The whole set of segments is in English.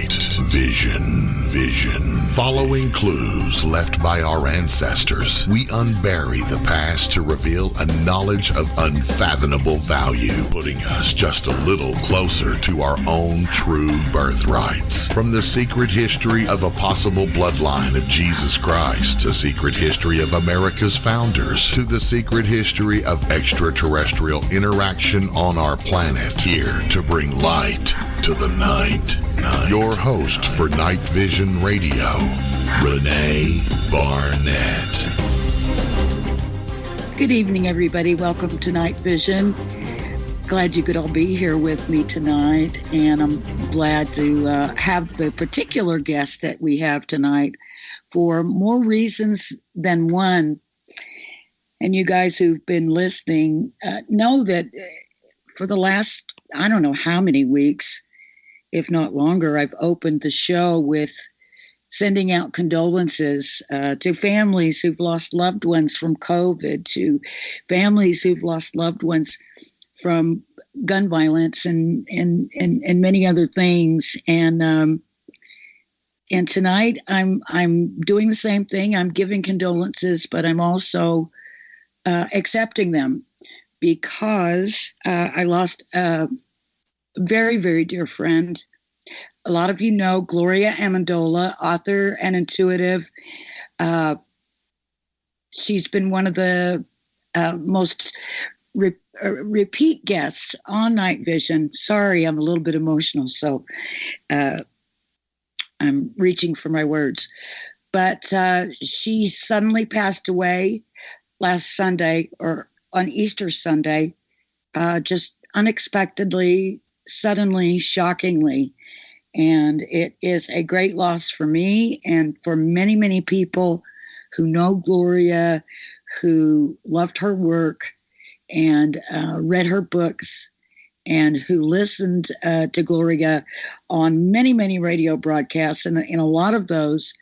Night Vision. Following clues left by our ancestors, we unbury the past to reveal a knowledge of unfathomable value, putting us just a little closer to our own true birthrights. From the secret history of a possible bloodline of Jesus Christ, the secret history of America's founders, to the secret history of extraterrestrial interaction on our planet, here to bring light to the night. Your host for Night Vision Radio, Renee Barnett. Good evening, everybody. Welcome to Night Vision. Glad you could all be here with me tonight, and I'm glad to have the particular guest that we have tonight for more reasons than one. And you guys who've been listening know that for the last, I don't know how many weeks, if not longer, I've opened the show with sending out condolences to families who've lost loved ones from COVID, to families who've lost loved ones from gun violence and many other things. And tonight I'm doing the same thing. I'm giving condolences, but I'm also accepting them because I lost a very, very dear friend. A lot of you know Gloria Amendola, author and intuitive. She's been one of the most repeat guests on Night Vision. Sorry, I'm a little bit emotional, so I'm reaching for my words. But she suddenly passed away last Sunday, or on Easter Sunday, just unexpectedly, suddenly, shockingly. And it is a great loss for me and for many, many people who know Gloria, who loved her work and read her books, and who listened to Gloria on many, many radio broadcasts, and in a lot of those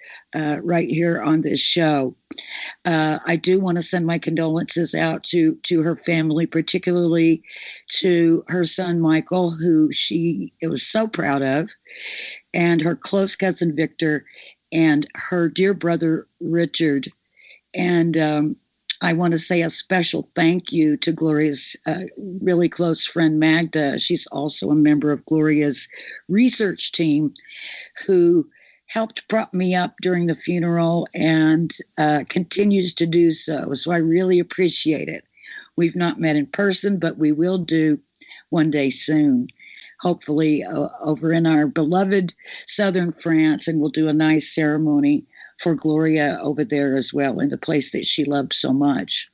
right here on this show. I do want to send my condolences out to her family, particularly to her son, Michael, who she was so proud of, and her close cousin, Victor, and her dear brother, Richard. And I want to say a special thank you to Gloria's really close friend, Magda. She's also a member of Gloria's research team, who helped prop me up during the funeral and continues to do so. So I really appreciate it. We've not met in person, but we will do one day soon, hopefully over in our beloved southern France, and we'll do a nice ceremony for Gloria over there as well, in the place that she loved so much.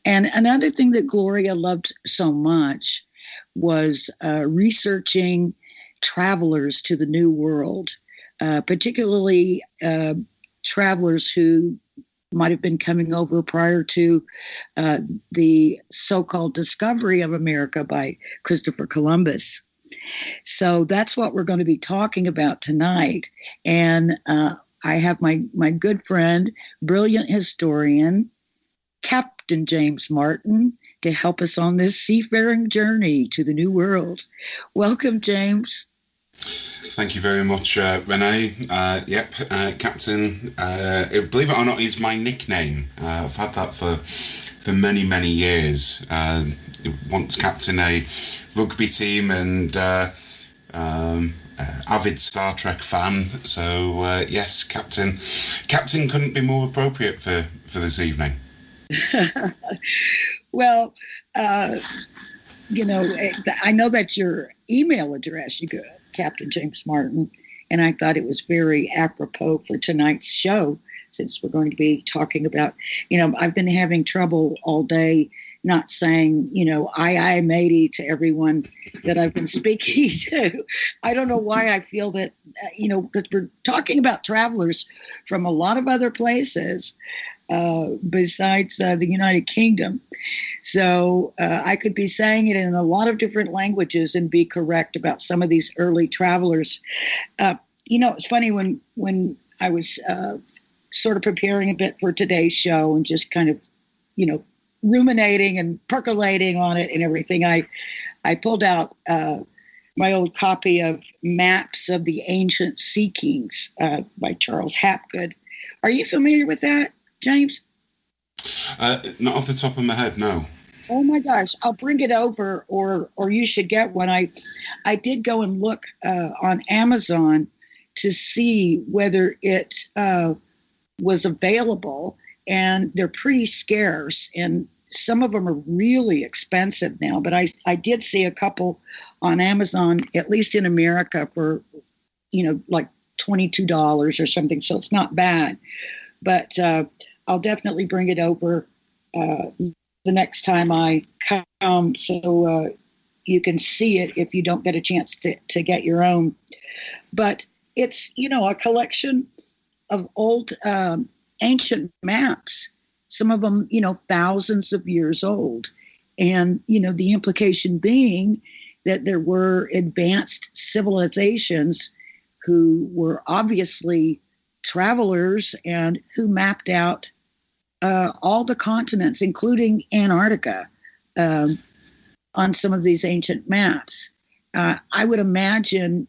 And another thing that Gloria loved so much was researching travelers to the New World, particularly travelers who might have been coming over prior to the so-called discovery of America by Christopher Columbus. So that's what we're going to be talking about tonight. And I have my good friend, brilliant historian, Captain James Martin, to help us on this seafaring journey to the New World. Welcome, James. Thank you very much, Renee. Captain, believe it or not, is my nickname. I've had that for many, many years. Once captain a rugby team and avid Star Trek fan. So, yes, Captain couldn't be more appropriate for this evening. Well, I know that's your email address, Captain James Martin, and I thought it was very apropos for tonight's show, since we're going to be talking about, I've been having trouble all day not saying, aye, matey to everyone that I've been speaking to. I don't know why I feel that, because we're talking about travelers from a lot of other places besides the United Kingdom. So I could be saying it in a lot of different languages and be correct about some of these early travelers. It's funny when I was sort of preparing a bit for today's show and just kind of, ruminating and percolating on it and everything, I pulled out my old copy of Maps of the Ancient Sea Kings by Charles Hapgood. Are you familiar with that, James? Not off the top of my head, no. Oh my gosh, I'll bring it over, or you should get one. I did go and look on Amazon to see whether it was available, and they're pretty scarce, and some of them are really expensive now. But I did see a couple on Amazon, at least in America, for like $22 or something. So it's not bad. But I'll definitely bring it over the next time I come, so you can see it if you don't get a chance to get your own. But it's, a collection of old ancient maps, some of them, thousands of years old. And, the implication being that there were advanced civilizations who were obviously travelers and who mapped out all the continents, including Antarctica, on some of these ancient maps. I would imagine,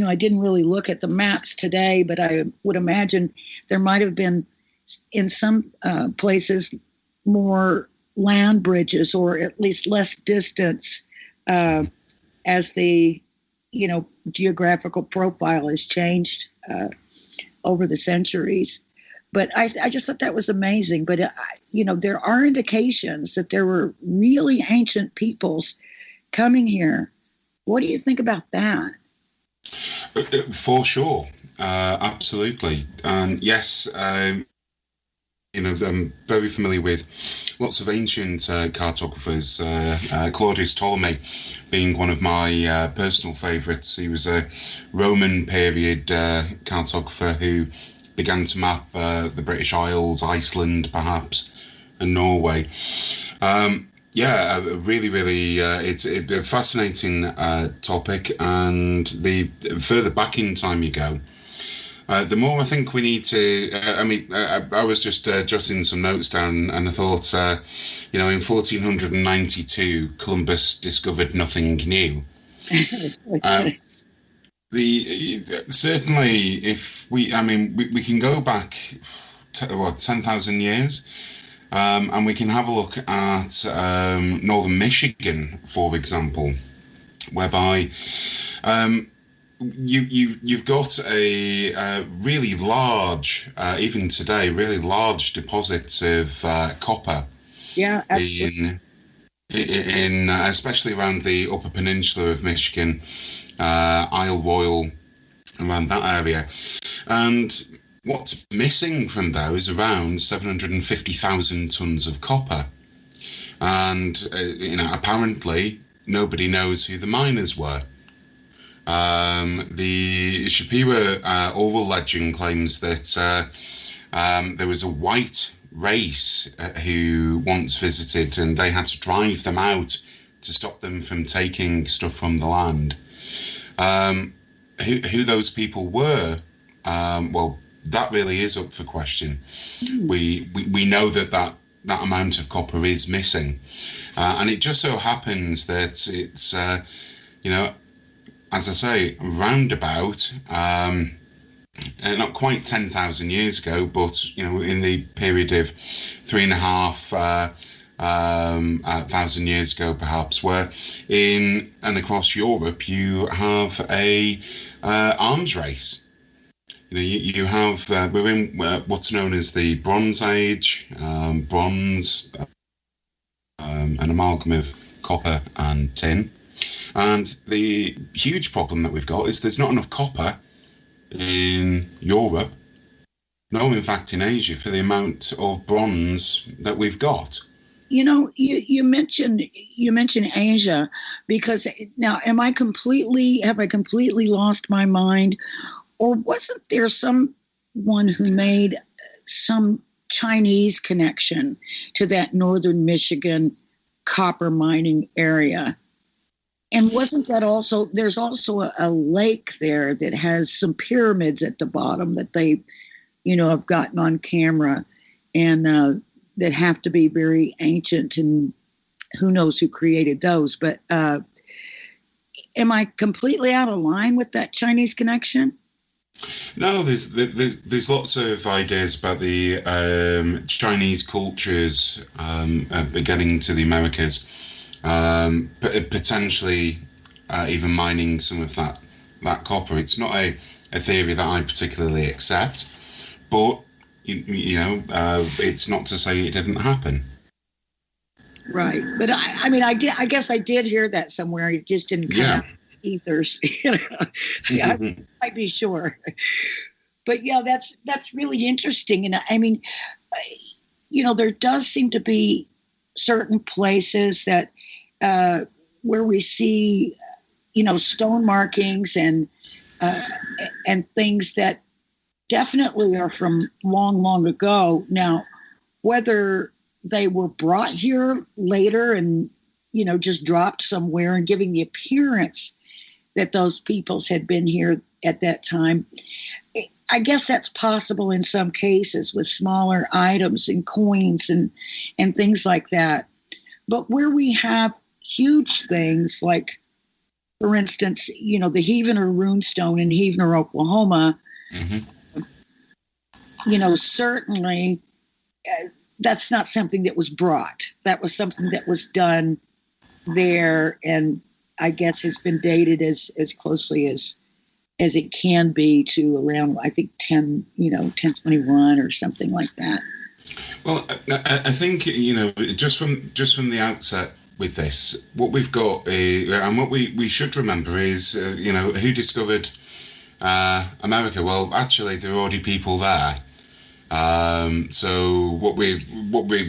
I didn't really look at the maps today, but I would imagine there might have been, in some places, more land bridges, or at least less distance as the, geographical profile has changed over the centuries. But I just thought that was amazing. But, there are indications that there were really ancient peoples coming here. What do you think about that? For sure. Absolutely. And yes, I'm very familiar with lots of ancient cartographers, Claudius Ptolemy being one of my personal favourites. He was a Roman period cartographer who began to map the British Isles, Iceland perhaps, and Norway. Really, it's a fascinating topic, and the further back in time you go, the more I think we need to. I was just jotting some notes down, and I thought, in 1492, Columbus discovered nothing new. Certainly, if we can go back 10,000 years, and we can have a look at northern Michigan, for example, whereby you've got a really large, even today, really large deposits of copper. Yeah, absolutely. In especially around the Upper Peninsula of Michigan, Isle Royal, around that area. And what's missing from there is around 750,000 tons of copper. And, apparently nobody knows who the miners were. The Shapiro oral legend claims that there was a white race who once visited, and they had to drive them out to stop them from taking stuff from the land. Who those people were, that really is up for question. We know that amount of copper is missing, and it just so happens that it's as I say, roundabout, not quite 10,000 years ago, but in the period of 3,500 years ago, perhaps, where in and across Europe you have a arms race. You have we're in what's known as the Bronze Age, bronze, an amalgam of copper and tin. And the huge problem that we've got is there's not enough copper in Europe, no, in fact in Asia, for the amount of bronze that we've got. You mentioned Asia, because now have I completely lost my mind, or wasn't there someone who made some Chinese connection to that northern Michigan copper mining area? And wasn't that also, there's also a lake there that has some pyramids at the bottom that they, have gotten on camera, and that have to be very ancient, and who knows who created those. But am I completely out of line with that Chinese connection? No, there's lots of ideas about the Chinese cultures getting to the Americas, potentially even mining some of that copper. It's not a theory that I particularly accept, but it's not to say it didn't happen. Right, but I mean, I guess I did hear that somewhere. It just didn't come out. Ethers, I might be sure, but yeah, that's really interesting. And I mean, there does seem to be certain places that where we see, stone markings and things that definitely are from long, long ago. Now, whether they were brought here later and just dropped somewhere and giving the appearance that those peoples had been here at that time. I guess that's possible in some cases with smaller items and coins and things like that. But where we have huge things like, for instance, the Heavener runestone in Heavener, Oklahoma, certainly that's not something that was brought. That was something that was done there, and I guess has been dated as closely as it can be to around, I think, 1021 or something like that. Well, I think just from the outset with this, what we've got and what we should remember is who discovered America. Well, actually, there are already people there. So what we're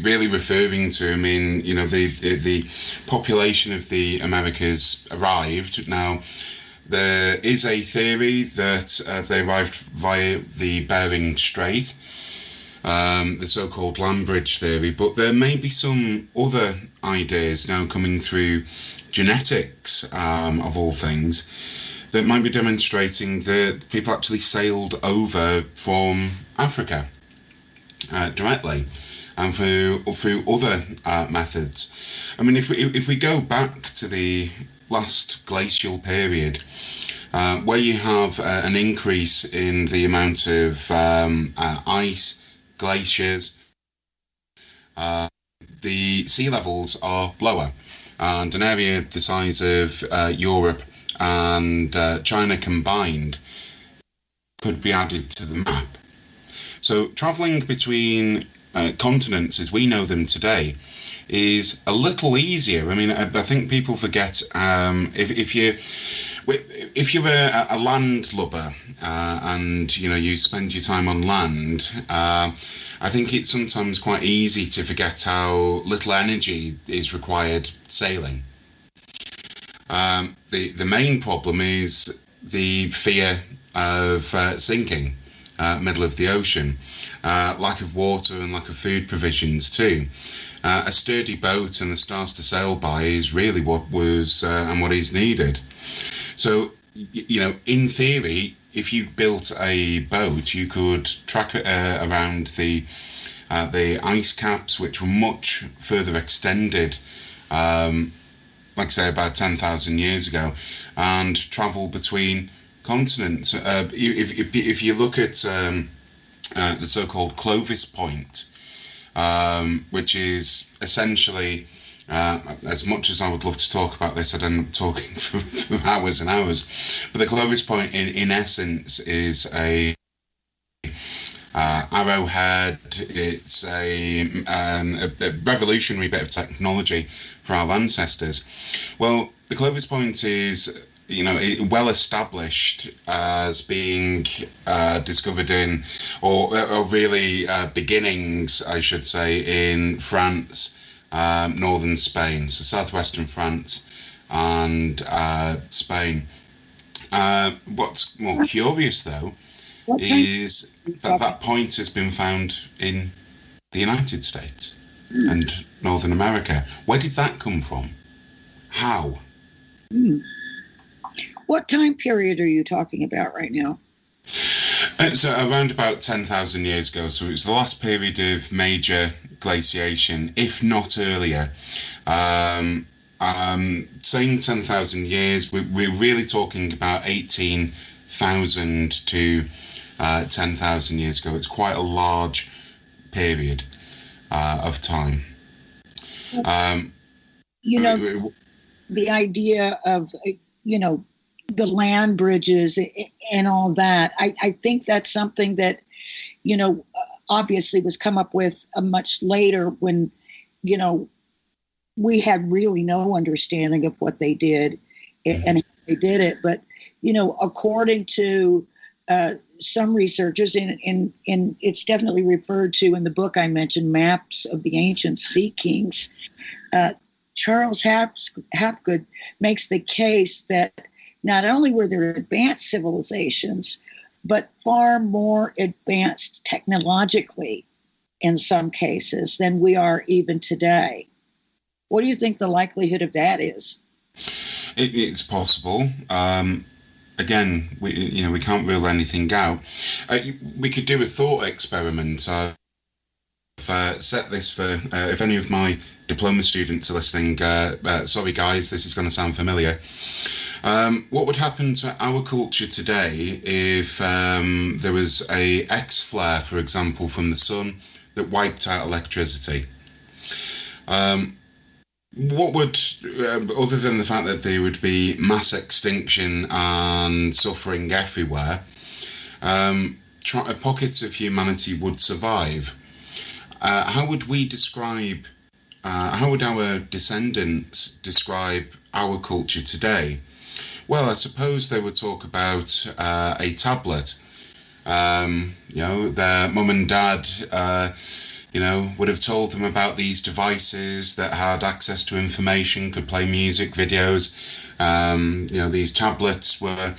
really referring to, I mean, the population of the Americas arrived. Now, there is a theory that they arrived via the Bering Strait, the so-called land bridge theory, but there may be some other ideas now coming through genetics, of all things, that might be demonstrating that people actually sailed over from Africa directly, and through other methods. I mean, if we go back to the last glacial period, where you have an increase in the amount of ice, glaciers, the sea levels are lower, and an area the size of Europe and China combined could be added to the map. So travelling between continents as we know them today is a little easier. I mean, I think people forget if you're a landlubber and you spend your time on land, I think it's sometimes quite easy to forget how little energy is required sailing. The main problem is the fear of sinking. Middle of the ocean, lack of water and lack of food provisions too. A sturdy boat and the stars to sail by is really what was and what is needed. So, in theory, if you built a boat, you could track around the ice caps, which were much further extended, like I say, about 10,000 years ago, and travel between continents. If you look at the so-called Clovis Point, which is essentially, as much as I would love to talk about this, I'd end up talking for hours and hours. But the Clovis Point, in essence, is a arrowhead. It's a revolutionary bit of technology for our ancestors. Well, the Clovis Point is well established as being discovered in, or really beginnings, I should say, in France, northern Spain, so southwestern France and Spain. What's more curious, though, is that point has been found in the United States and Northern America. Where did that come from? How? What time period are you talking about right now? So around about 10,000 years ago. So it was the last period of major glaciation, if not earlier. saying 10,000 years, we're really talking about 18,000 to 10,000 years ago. It's quite a large period of time. The idea of, the land bridges and all that, I think that's something that, obviously was come up with much later when, we had really no understanding of what they did and how they did it. But, according to some researchers, and it's definitely referred to in the book I mentioned, Maps of the Ancient Sea Kings, Charles Hapgood makes the case that not only were there advanced civilizations, but far more advanced technologically in some cases than we are even today. What do you think the likelihood of that is? It's possible. Again, we can't rule anything out. We could do a thought experiment. I've set this for if any of my diploma students are listening. Sorry, guys, this is going to sound familiar. What would happen to our culture today if there was a X-flare, for example, from the sun that wiped out electricity? What would, other than the fact that there would be mass extinction and suffering everywhere, pockets of humanity would survive? How would we describe, how would our descendants describe our culture today? Well, I suppose they would talk about a tablet. Their mum and dad, would have told them about these devices that had access to information, could play music, videos. These tablets were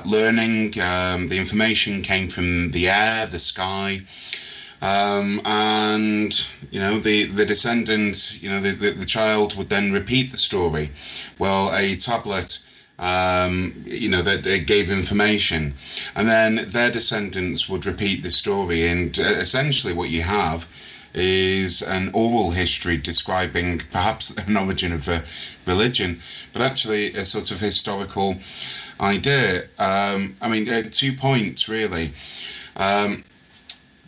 learning. The information came from the air, the sky. The descendant, the child would then repeat the story. Well, a tablet, that gave information, and then their descendants would repeat the story, and essentially what you have is an oral history describing perhaps an origin of a religion, but actually a sort of historical idea. 2 points really.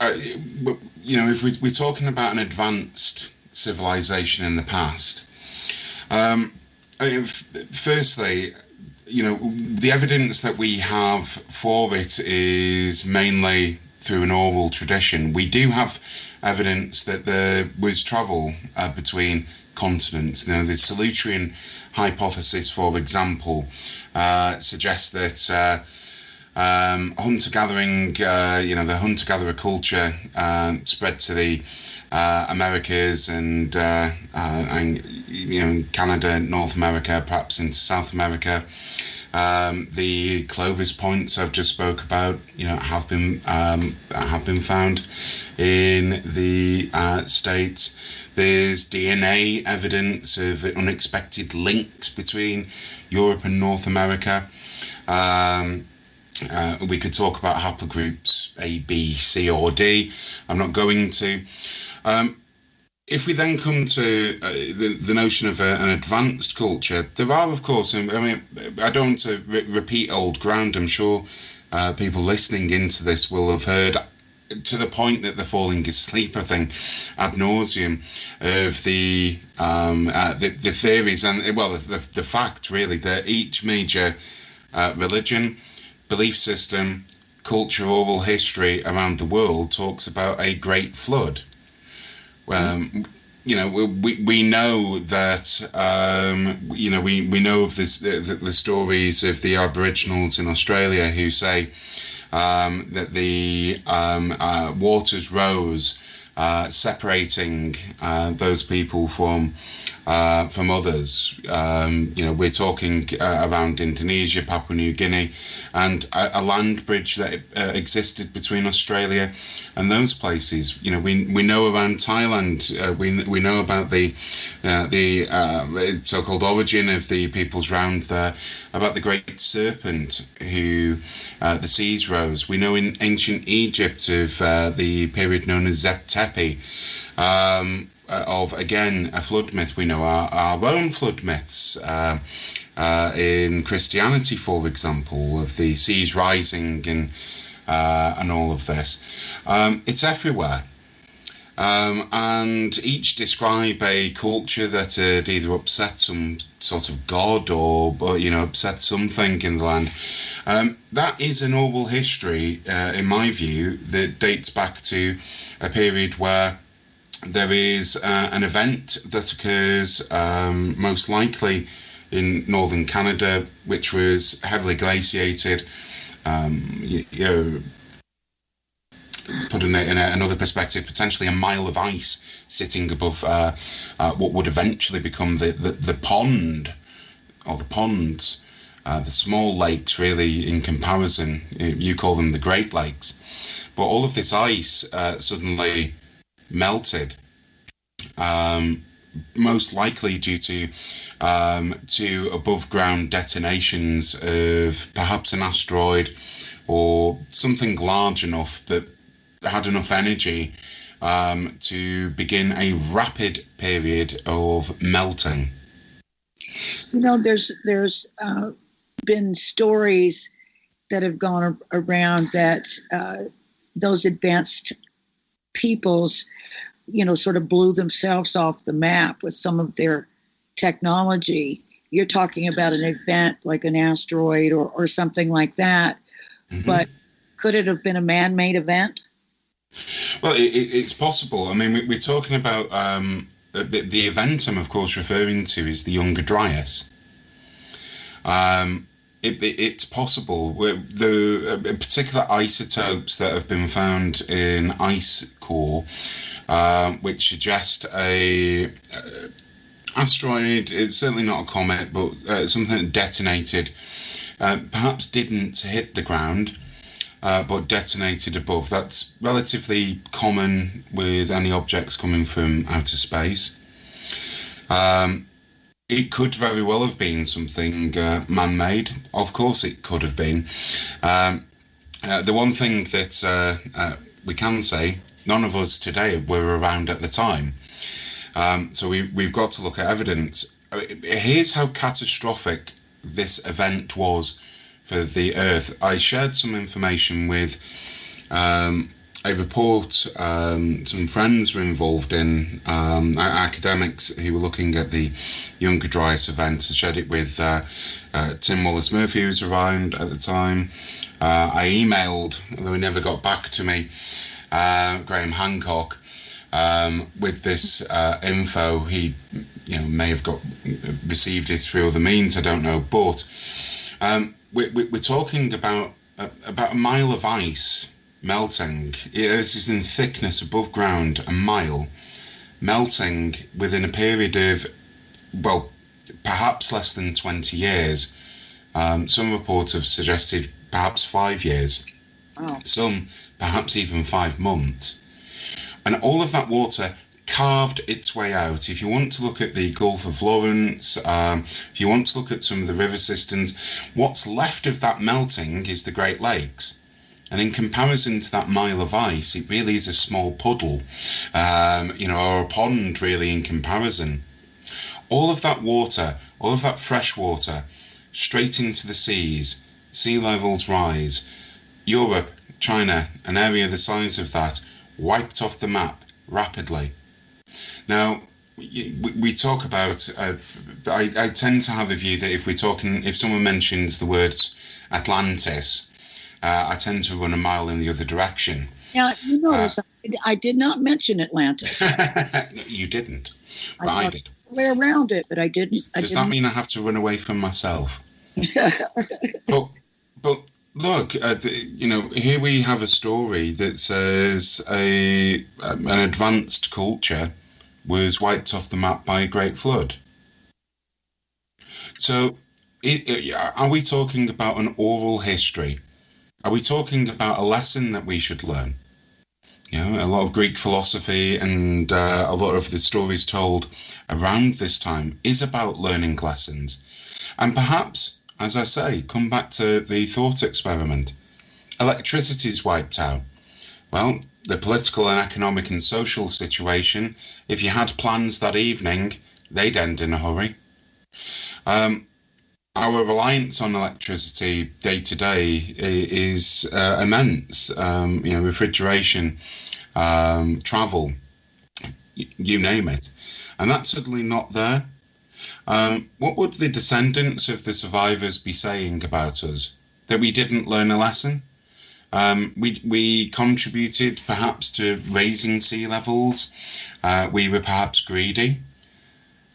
If we're talking about an advanced civilization in the past, firstly, the evidence that we have for it is mainly through an oral tradition. We do have evidence that there was travel between continents. The Solutrean hypothesis, for example, suggests that hunter-gathering, the hunter-gatherer culture spread to the Americas and Canada, North America, perhaps into South America. The Clovis points I've just spoke about, have been found in the States. There's DNA evidence of unexpected links between Europe and North America. We could talk about haplogroups A, B, C, or D. I'm not going to. If we then come to the notion of an advanced culture, there are, of course, I don't want to repeat old ground. I'm sure people listening into this will have heard, to the point that they're falling asleep, I think, ad nauseum, of the theories and, the fact, really, that each major religion, belief system, culture, oral history around the world talks about a great flood. We know that we know of the stories of the Aboriginals in Australia who say that the waters rose, separating those people from others. We're talking around Indonesia, Papua New Guinea, and a land bridge that existed between Australia and those places. We know around Thailand. We know about the so-called origin of the peoples round there, about the great serpent who the seas rose. We know in ancient Egypt of the period known as Zep Tepi. again, a flood myth. We know our own flood myths in Christianity, for example, of the seas rising and all of this. It's everywhere. And each describe a culture that had either upset some sort of god or upset something in the land. That is an oral history, in my view, that dates back to a period where there is an event that occurs most likely in northern Canada, which was heavily glaciated. Put in another perspective, potentially a mile of ice sitting above what would eventually become the pond, or the ponds, the small lakes, really, in comparison. You call them the Great Lakes. But all of this ice suddenly melted, most likely due to above ground detonations of perhaps an asteroid or something large enough that had enough energy to begin a rapid period of melting. There's been stories that have gone around that those advanced peoples, sort of blew themselves off the map with some of their technology. You're talking about an event like an asteroid or something like that. Mm-hmm. But could it have been a man-made event? Well, it's possible. I mean, we're talking about the event I'm, of course, referring to is the Younger Dryas. It's possible. The particular isotopes that have been found in ice core, which suggest a asteroid. It's certainly not a comet, but something that detonated. Perhaps didn't hit the ground, but detonated above. That's relatively common with any objects coming from outer space. It could very well have been something man-made. Of course it could have been. The one thing that we can say, none of us today were around at the time. So we've got to look at evidence. Here's how catastrophic this event was for the Earth. I shared some information with a report some friends were involved in, academics who were looking at the Younger Dryas event. I shared it with Tim Wallace-Murphy, who was around at the time. I emailed, although he never got back to me, Graham Hancock with this info. He may have received it through other means, I don't know, but we're talking about a mile of ice melting. This is in thickness above ground, a mile, melting within a period of, well, perhaps less than 20 years. Some reports have suggested perhaps 5 years. Wow. Some perhaps even 5 months. And all of that water carved its way out. If you want to look at the Gulf of Lawrence, if you want to look at some of the river systems, what's left of that melting is the Great Lakes. And in comparison to that mile of ice, it really is a small puddle, or a pond, really, in comparison. All of that water, all of that fresh water, straight into the seas, sea levels rise. Europe, China, an area the size of that, wiped off the map rapidly. Now, we talk about, I tend to have a view that if someone mentions the words Atlantis, I tend to run a mile in the other direction. Now, you notice I did not mention Atlantis. You didn't, but I did. Way around it, but I didn't. Does that mean I have to run away from myself? But look, here we have a story that says an advanced culture was wiped off the map by a great flood. So, are we talking about an oral history? Are we talking about a lesson that we should learn? A lot of Greek philosophy and a lot of the stories told around this time is about learning lessons. And perhaps, as I say, come back to the thought experiment. Electricity is wiped out. Well, the political and economic and social situation, if you had plans that evening, they'd end in a hurry. Our reliance on electricity day to day is immense. Refrigeration, travel, you name it. And that's suddenly not there. What would the descendants of the survivors be saying about us? That we didn't learn a lesson? We contributed perhaps to raising sea levels. We were perhaps greedy.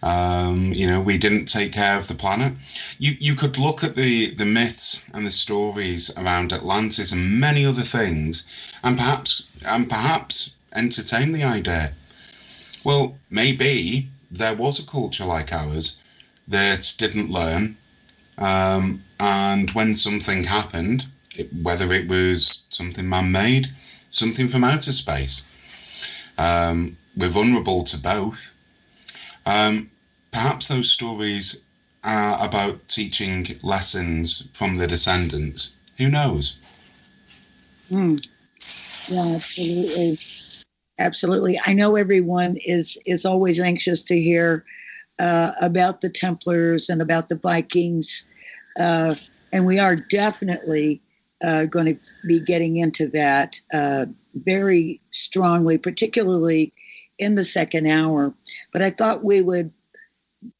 We didn't take care of the planet. You could look at the myths and the stories around Atlantis and many other things, and perhaps entertain the idea. Well, maybe there was a culture like ours that didn't learn, and when something happened, whether it was something man-made, something from outer space, we're vulnerable to both. Perhaps those stories are about teaching lessons from the descendants. Who knows? Yeah, absolutely. Absolutely. I know everyone is always anxious to hear about the Templars and about the Vikings. And we are definitely going to be getting into that very strongly, particularly in the second hour. But I thought we would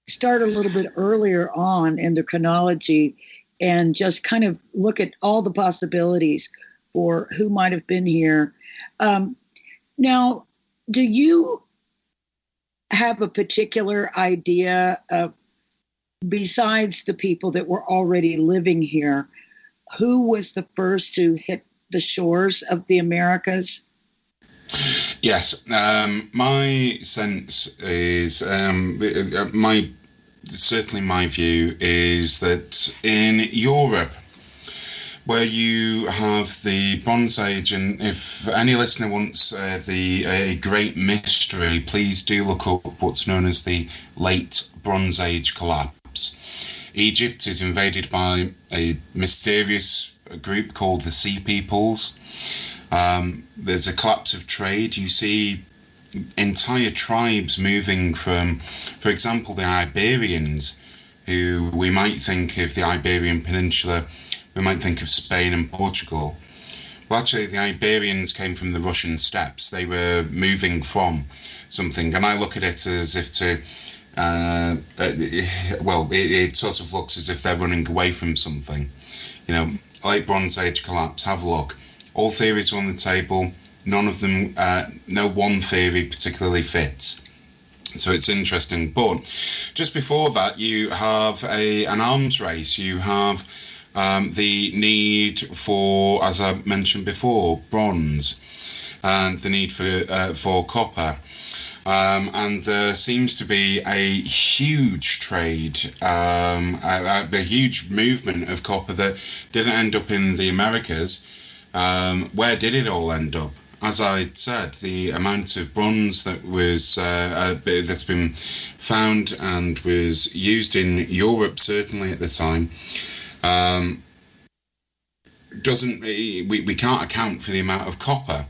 start a little bit earlier on in the chronology and just kind of look at all the possibilities for who might have been here. Now, do you have a particular idea of, besides the people that were already living here, who was the first to hit the shores of the Americas? Yes, my sense is, certainly my view is that in Europe, where you have the Bronze Age, and if any listener wants a great mystery, please do look up what's known as the Late Bronze Age collapse. Egypt is invaded by a mysterious group called the Sea Peoples. There's a collapse of trade. You see entire tribes moving from, for example, the Iberians, who we might think of the Iberian Peninsula, we might think of Spain and Portugal. Well, actually, the Iberians came from the Russian steppes. They were moving from something, and I look at it as if to, it sort of looks as if they're running away from something. Late Bronze Age collapse, have a look. All theories are on the table. None of them, no one theory particularly fits. So it's interesting. But just before that, you have an arms race. You have the need for, as I mentioned before, bronze, and the need for copper. And there seems to be a huge trade, a huge movement of copper that didn't end up in the Americas. Where did it all end up? As I said, the amount of bronze that was that's been found and was used in Europe, certainly at the time, we can't account for the amount of copper,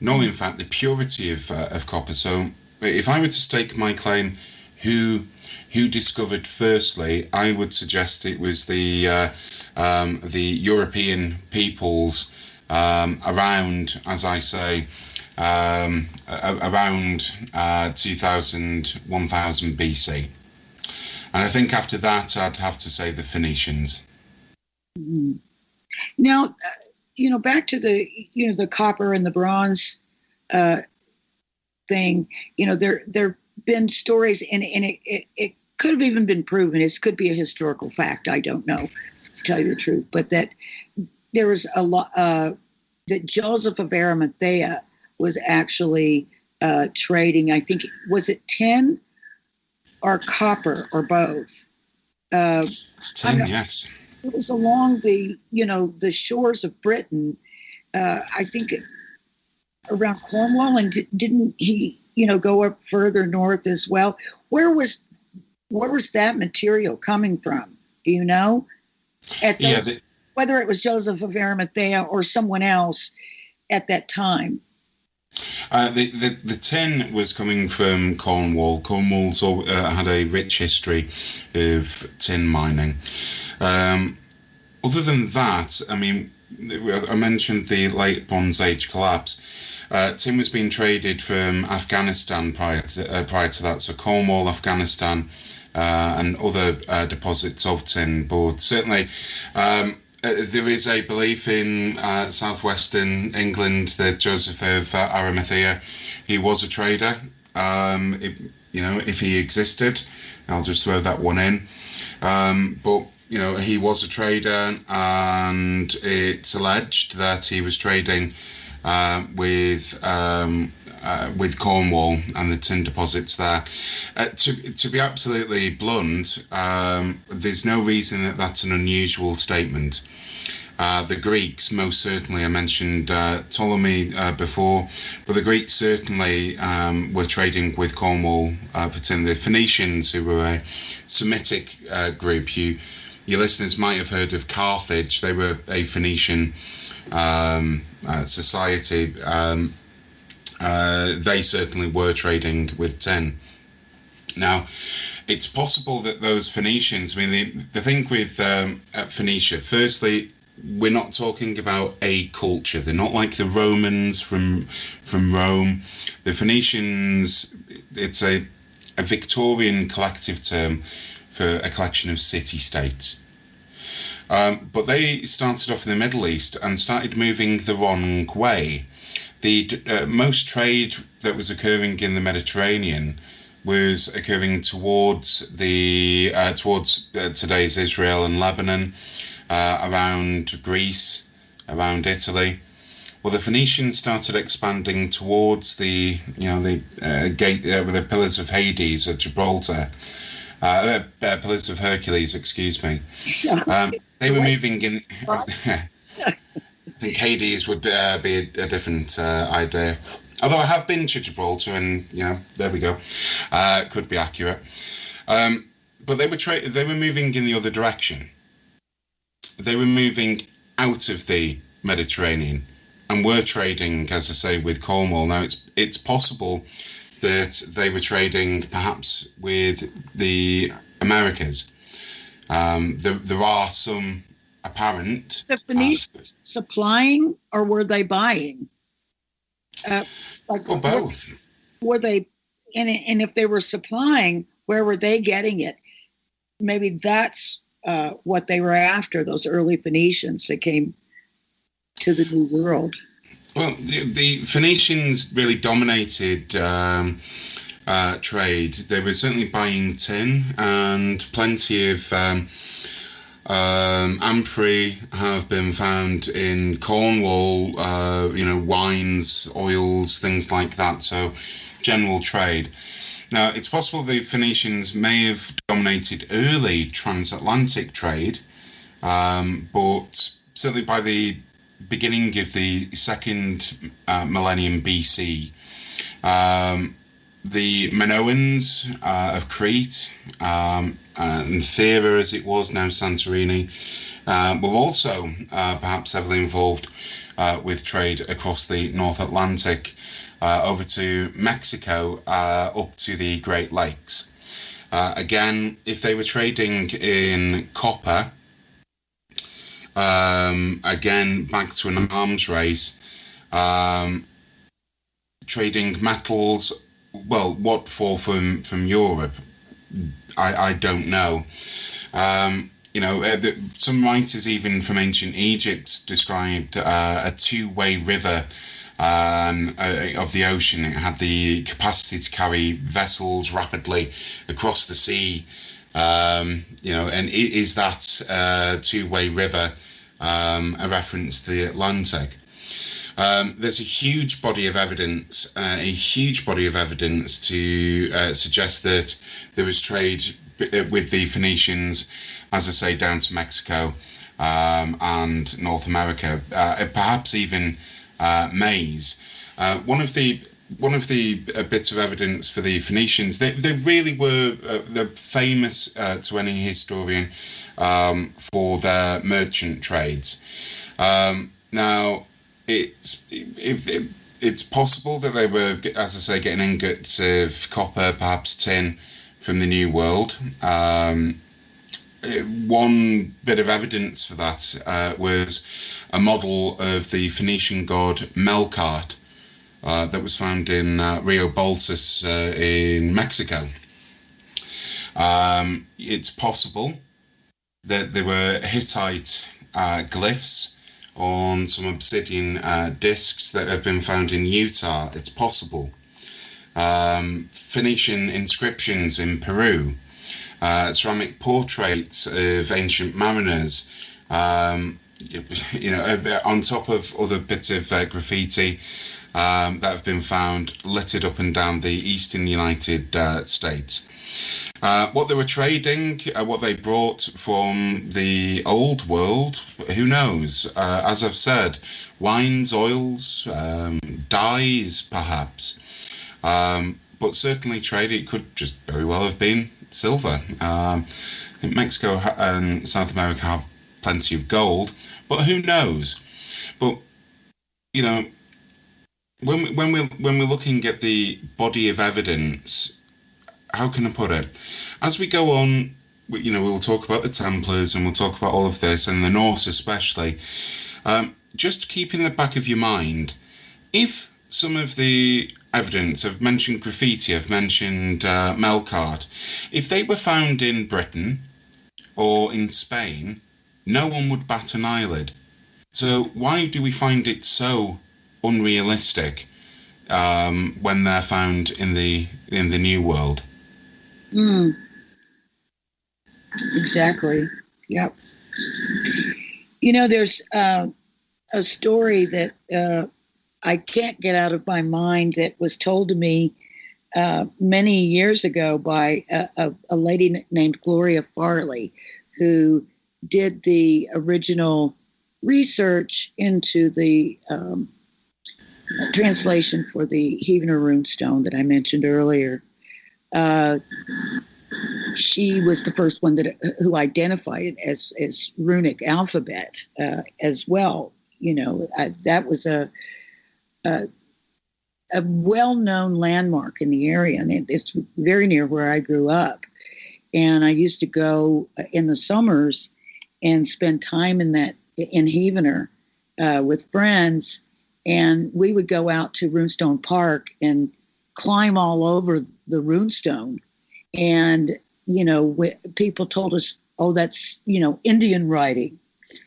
nor in fact the purity of copper. So if I were to stake my claim, who discovered firstly, I would suggest it was the European peoples around, as I say, around 2000, 1000 BC. And I think after that, I'd have to say the Phoenicians. Mm-hmm. Now, back to the copper and the bronze thing. There've been stories, and it could have even been proven. It could be a historical fact. I don't know, to tell you the truth, but that there was a lot that Joseph of Arimathea was actually trading. I think, was it tin or copper or both? Tin, yes. It was along the shores of Britain. I think around Cornwall, and didn't he go up further north as well? Where was that material coming from? Do you know? Whether it was Joseph of Arimathea or someone else, at that time? The tin was coming from Cornwall. Cornwall's had a rich history of tin mining. Other than that, I mean, I mentioned the late Bronze Age collapse. Tin was being traded from Afghanistan prior to that, so Cornwall, Afghanistan, and other deposits of tin. But certainly, there is a belief in southwestern England that Joseph of Arimathea, he was a trader. If he existed, I'll just throw that one in. But he was a trader, and it's alleged that he was trading with Cornwall and the tin deposits there. To be absolutely blunt, there's no reason that that's an unusual statement. The Greeks, most certainly, I mentioned Ptolemy before, but the Greeks certainly were trading with Cornwall for tin. The Phoenicians, who were a Semitic group, your listeners might have heard of Carthage. They were a Phoenician society. They certainly were trading with tin. Now, it's possible that those Phoenicians, I mean, the thing with Phoenicia, firstly, we're not talking about a culture. They're not like the Romans from Rome. The Phoenicians, it's a Victorian collective term for a collection of city-states. But they started off in the Middle East and started moving the wrong way. The most trade that was occurring in the Mediterranean was occurring towards today's Israel and Lebanon, around Greece, around Italy. Well, the Phoenicians started expanding towards the gate with the Pillars of Hades at Gibraltar. Pillars of Hercules, excuse me. They were moving in. I think Hades would be a different idea. Although I have been to Gibraltar, and there we go. Could be accurate. But they were moving in the other direction. They were moving out of the Mediterranean and were trading, as I say, with Cornwall. Now it's possible that they were trading perhaps with the Americas. There are some apparent... The Phoenicians supplying, or were they buying? Or both. Were they, and if they were supplying, where were they getting it? Maybe that's what they were after, those early Phoenicians that came to the New World. Well, the Phoenicians really dominated trade. They were certainly buying tin, and plenty of amphorae have been found in Cornwall, wines, oils, things like that, so general trade. Now, it's possible the Phoenicians may have dominated early transatlantic trade, but certainly by the beginning of the second millennium BC, the Minoans of Crete, and Thera as it was, now Santorini, were also perhaps heavily involved with trade across the North Atlantic, over to Mexico, up to the Great Lakes. Again, if they were trading in copper, again, back to an arms race, trading metals, well, what for from Europe? I don't know. Some writers even from ancient Egypt described a two-way river of the ocean. It had the capacity to carry vessels rapidly across the sea. And is that two-way river a reference to the Atlantic? There's a huge body of evidence, to suggest that there was trade with the Phoenicians, as I say, down to Mexico and North America, perhaps even maize. One of the bits of evidence for the Phoenicians, they really were they're famous to any historian for their merchant trades. Now, it's possible that they were, as I say, getting ingots of copper, perhaps tin, from the New World. One bit of evidence for that was a model of the Phoenician god Melkart that was found in Rio Balsas in Mexico. It's possible that there were Hittite glyphs on some obsidian discs that have been found in Utah. It's possible. Phoenician inscriptions in Peru, ceramic portraits of ancient mariners, on top of other bits of graffiti that have been found littered up and down the eastern United States. What they were trading, what they brought from the old world, who knows? As I've said, wines, oils, dyes, perhaps. But certainly trade, it could just very well have been silver. I think Mexico and South America have plenty of gold, but who knows? But, when we're looking at the body of evidence, how can I put it? As we go on, we'll talk about the Templars and we'll talk about all of this, and the Norse especially. Just keep in the back of your mind, if some of the evidence, I've mentioned graffiti, I've mentioned Melkart, if they were found in Britain or in Spain, no one would bat an eyelid. So why do we find it so unrealistic when they're found in the New World? Exactly. Yep. There's a story that I can't get out of my mind that was told to me many years ago by a lady named Gloria Farley, who did the original research into the translation for the Heavener runestone that I mentioned earlier. She was the first one who identified it as runic alphabet as well. That was a well-known landmark in the area, and it's very near where I grew up. And I used to go in the summers and spend time in Heavener with friends, and we would go out to Runestone Park and climb all over the runestone. And, people told us, oh, that's, Indian writing.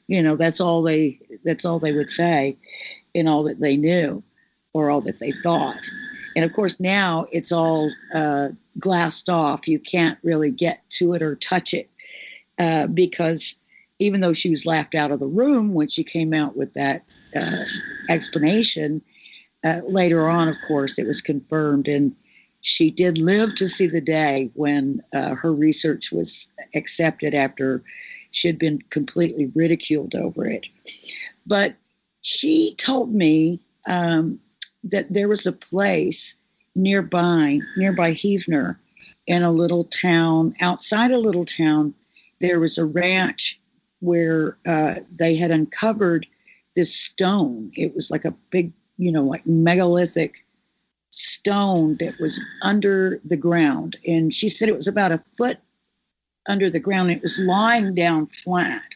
That's all they would say, and all that they knew or all that they thought. And of course, now it's all glassed off. You can't really get to it or touch it because even though she was laughed out of the room when she came out with that explanation, later on, of course, it was confirmed. And she did live to see the day when her research was accepted after she had been completely ridiculed over it. But she told me that there was a place nearby Heavener, in a little town, outside a little town, there was a ranch where they had uncovered this stone. It was like a big, like megalithic stone that was under the ground. And she said it was about a foot under the ground. It was lying down flat.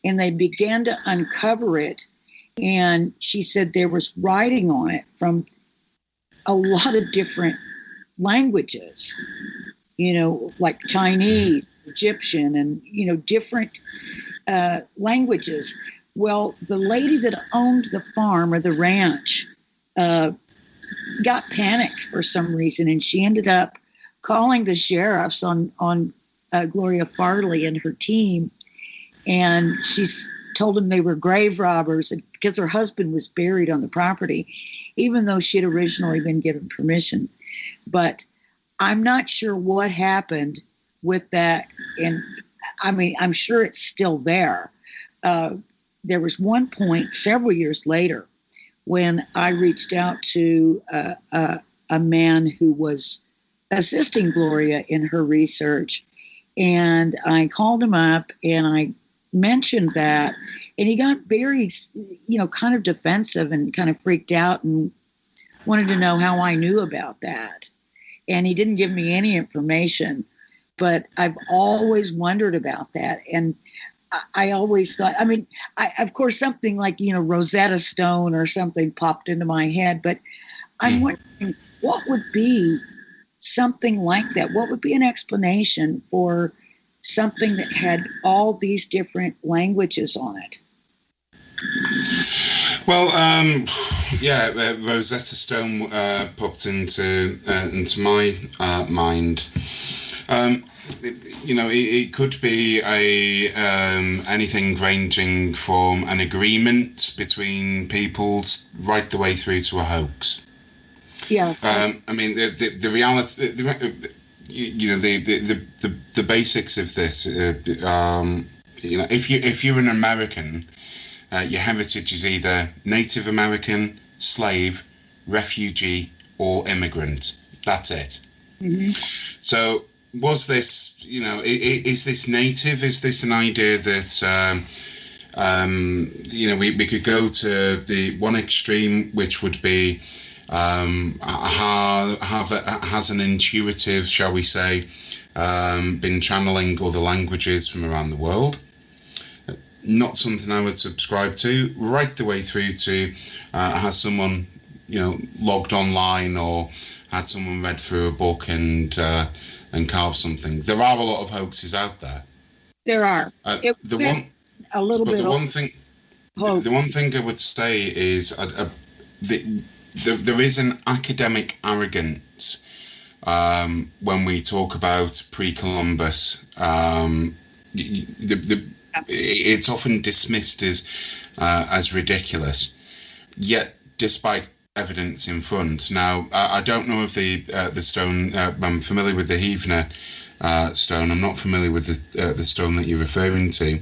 And they began to uncover it. And she said there was writing on it from a lot of different languages, like Chinese, Egyptian, and, different languages. Well, the lady that owned the farm or the ranch got panicked for some reason, and she ended up calling the sheriffs on Gloria Farley and her team, and she told them they were grave robbers because her husband was buried on the property, even though she had originally been given permission. But I'm not sure what happened with that, and I'm sure it's still there. There was one point several years later when I reached out to a man who was assisting Gloria in her research, and I called him up and I mentioned that, And he got very, kind of defensive and kind of freaked out and wanted to know how I knew about that. And he didn't give me any information, but I've always wondered about that. And I always thought, of course, something like, Rosetta Stone or something popped into my head, but I'm wondering what would be something like that? What would be an explanation for something that had all these different languages on it? Well, Rosetta Stone popped into my mind. It could be anything ranging from an agreement between peoples right the way through to a hoax. Yeah. The reality, the basics of this. If you're an American, your heritage is either Native American, slave, refugee, or immigrant. That's it. Mm-hmm. So, was this, is this native? Is this an idea that, we could go to the one extreme, which would be has an intuitive, shall we say, been channeling other languages from around the world. Not something I would subscribe to, right the way through to has someone, logged online or had someone read through a book and carved something. There are a lot of hoaxes out there. There are. The one thing I would say is there is an academic arrogance when we talk about pre-Columbus. It's often dismissed as ridiculous, yet despite evidence in front. Now, I don't know if the stone. I'm familiar with the Heavener stone. I'm not familiar with the stone that you're referring to,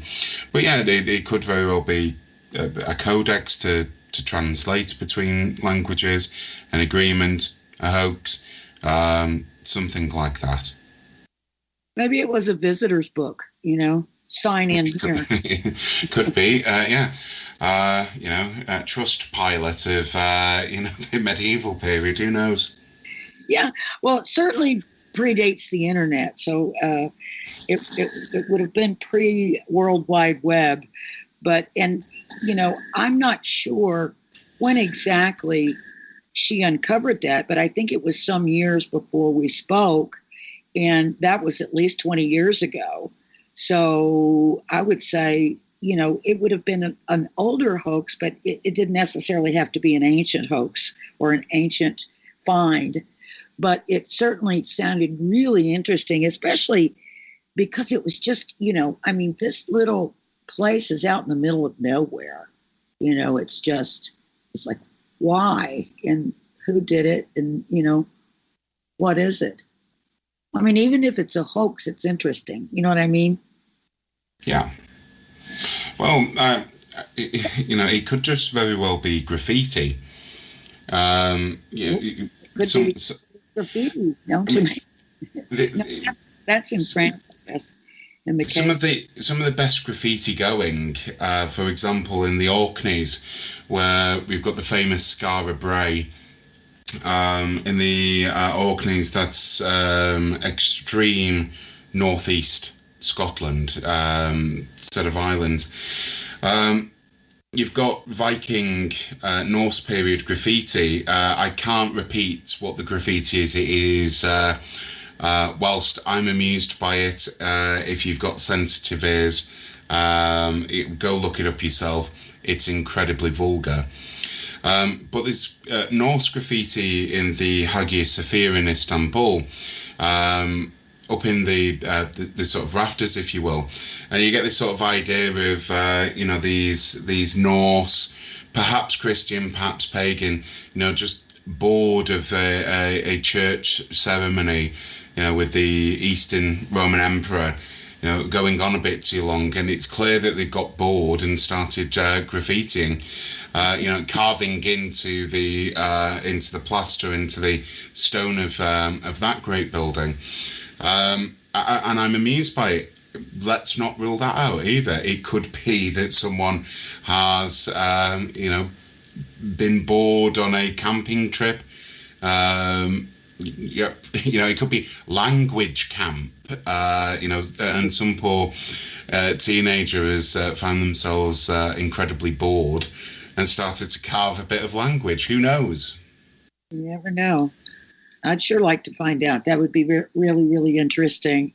but yeah, it could very well be a codex to translate between languages, an agreement, a hoax, something like that. Maybe it was a visitor's book, sign in here. Could be, yeah. Trust pilot of, the medieval period, who knows? Yeah, well, it certainly predates the internet, so it would have been pre-World Wide Web, I'm not sure when exactly she uncovered that, but I think it was some years before we spoke, and that was at least 20 years ago. So I would say, it would have been an older hoax, but it didn't necessarily have to be an ancient hoax or an ancient find. But it certainly sounded really interesting, especially because it was just, this little place is out in the middle of nowhere. It's like, why? And who did it? And, what is it? Even if it's a hoax, it's interesting. You know what I mean? Yeah. Well, it could just very well be graffiti. Could be graffiti, don't you? That's in France, I guess. Some of the best graffiti going, for example, in the Orkneys, where we've got the famous Skara Brae. In the Orkneys, that's extreme northeast Scotland, set of islands. You've got Viking, Norse period graffiti. I can't repeat what the graffiti is. It is, whilst I'm amused by it, if you've got sensitive ears, go look it up yourself. It's incredibly vulgar. But there's Norse graffiti in the Hagia Sophia in Istanbul, up in the sort of rafters, if you will, and you get this sort of idea of these Norse, perhaps Christian, perhaps pagan, just bored of a church ceremony, with the Eastern Roman Emperor, going on a bit too long, and it's clear that they got bored and started graffitiing. Carving into the plaster, into the stone of that great building, and I'm amused by it. let's not rule that out either. It could be that someone has, been bored on a camping trip. It could be language camp, and some poor teenager has found themselves incredibly bored and started to carve a bit of language. Who knows? You never know. I'd sure like to find out. That would be really, really interesting.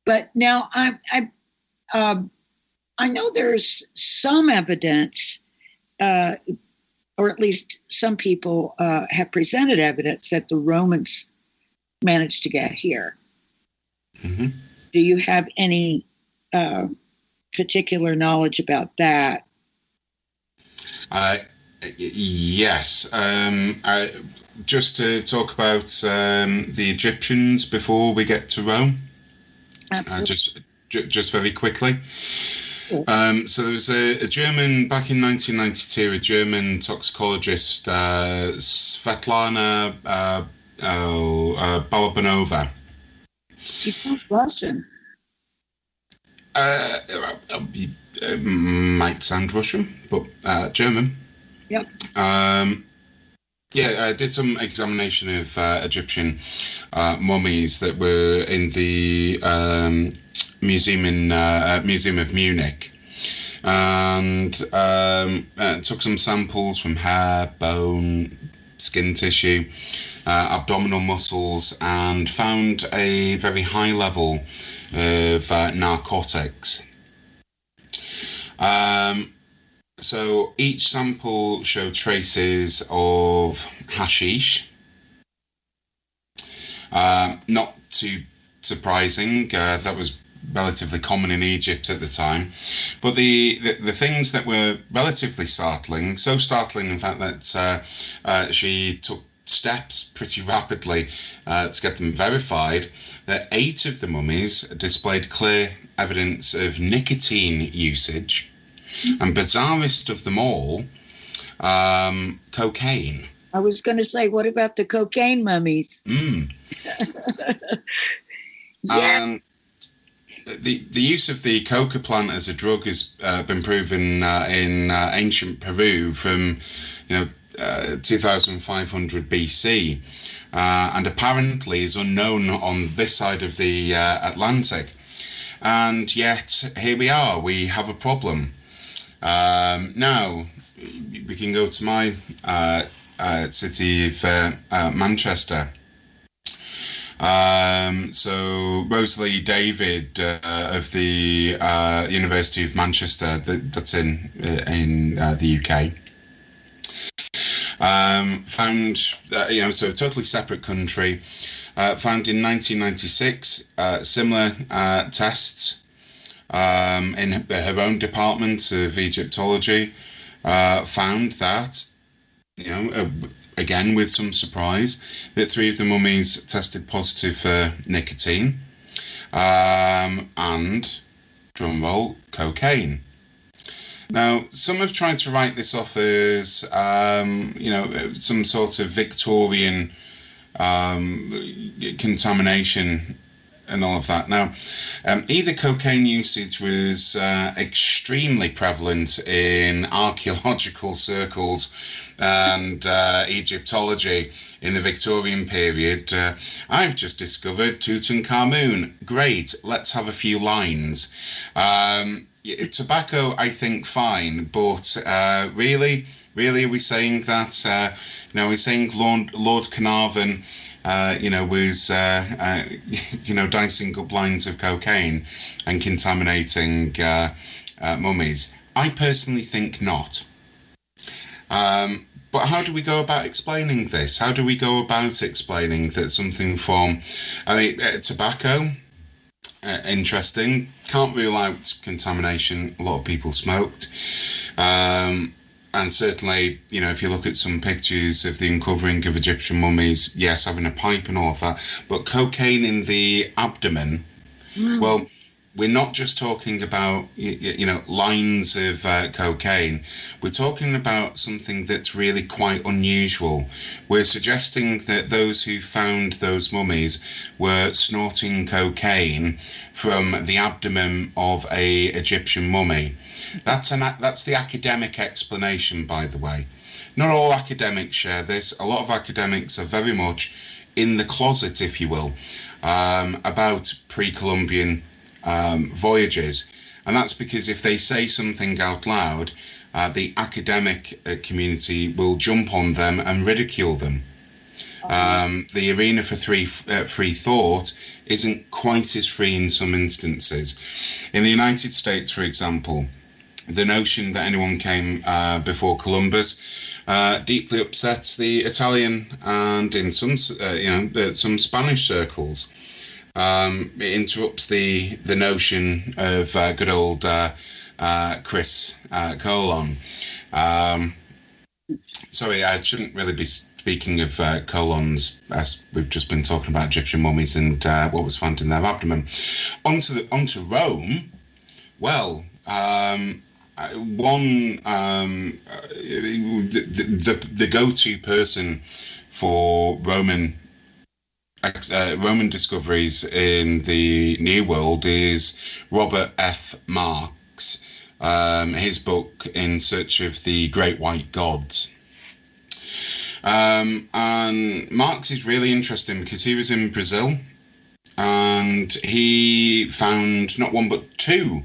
But now I know there's some evidence, or at least some people have presented evidence that the Romans managed to get here. Mm-hmm. Do you have any particular knowledge about that? Yes. Just to talk about the Egyptians before we get to Rome. Just very quickly. Sure. So there was a German, back in 1992, a German toxicologist, Svetlana Balabanova. She sounds Russian. Might sound Russian, but German. Yep. I did some examination of Egyptian mummies that were in the Museum of Munich, and took some samples from hair, bone, skin tissue, abdominal muscles, and found a very high level of narcotics. So each sample showed traces of hashish. Not too surprising. That was relatively common in Egypt at the time. But the things that were relatively startling, so startling in fact that she took steps pretty rapidly to get them verified, that 8 of the mummies displayed clear evidence of nicotine usage. And bizarrest of them all, cocaine. I was going to say, what about the cocaine mummies? Yeah. The use of the coca plant as a drug has been proven in ancient Peru from 2500 BC, and apparently is unknown on this side of the Atlantic. And yet here we are. We have a problem. Now we can go to my city of Manchester. So Rosalie David of the University of Manchester, that's in the UK, found so a totally separate country, found in 1996 similar tests. In her own department of Egyptology, found that, again with some surprise, that 3 of the mummies tested positive for nicotine, and, drumroll, cocaine. Now, some have tried to write this off as, some sort of Victorian contamination and all of that. Now, either cocaine usage was extremely prevalent in archaeological circles and Egyptology in the Victorian period. I've just discovered Tutankhamun. Great, let's have a few lines. Tobacco, I think, fine, but really, are we saying that? We're saying Lord Carnarvon was dicing up lines of cocaine and contaminating mummies? I personally think not. But how do we go about explaining this? How do we go about explaining that something from, tobacco, interesting, can't rule out contamination, a lot of people smoked. And certainly, if you look at some pictures of the uncovering of Egyptian mummies, yes, having a pipe and all of that, but cocaine in the abdomen, well, we're not just talking about lines of cocaine. We're talking about something that's really quite unusual. We're suggesting that those who found those mummies were snorting cocaine from the abdomen of a Egyptian mummy. That's the academic explanation, by the way. Not all academics share this. A lot of academics are very much in the closet, if you will, about pre-Columbian voyages, and that's because if they say something out loud, the academic community will jump on them and ridicule them. The arena for free thought isn't quite as free in some instances. In the United States, for example, the notion that anyone came before Columbus deeply upsets the Italian and in some Spanish circles. It interrupts the notion of good old Chris Colon. Sorry, I shouldn't really be speaking of colons, as we've just been talking about Egyptian mummies and what was found in their abdomen. Onto Rome. Well, the go-to person for Roman discoveries in the New World is Robert F. Marx. His book In Search of the Great White Gods. And Marx is really interesting because he was in Brazil and he found not one but two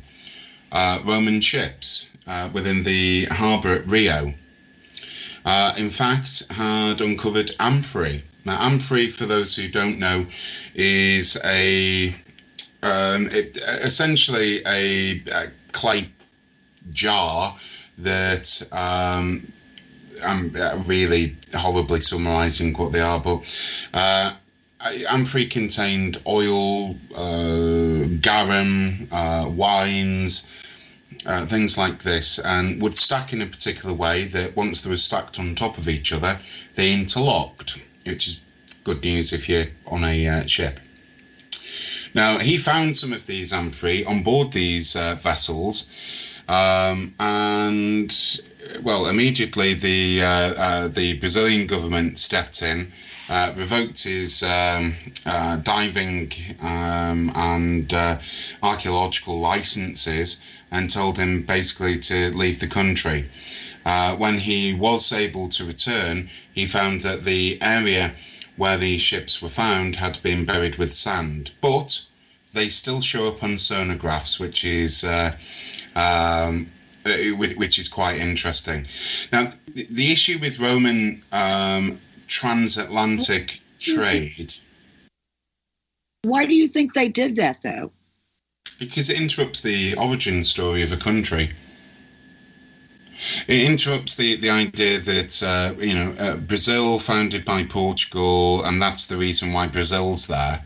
Roman ships within the harbour at Rio. In fact, had uncovered amphorae. Now, amphorae, for those who don't know, is essentially a clay jar that I'm really horribly summarising what they are, but amphorae contained oil, garum, wines, things like this, and would stack in a particular way that once they were stacked on top of each other, they interlocked, which is good news if you're on a ship. Now, he found some of these amphorae on board these vessels, and, well, immediately the Brazilian government stepped in, revoked his diving and archaeological licenses and told him basically to leave the country. When he was able to return, he found that the area where the ships were found had been buried with sand, but they still show up on sonographs, which is quite interesting. Now, the issue with Roman transatlantic trade. Why do you think they did that, though? Because it interrupts the origin story of a country. It interrupts the idea that Brazil founded by Portugal, and that's the reason why Brazil's there.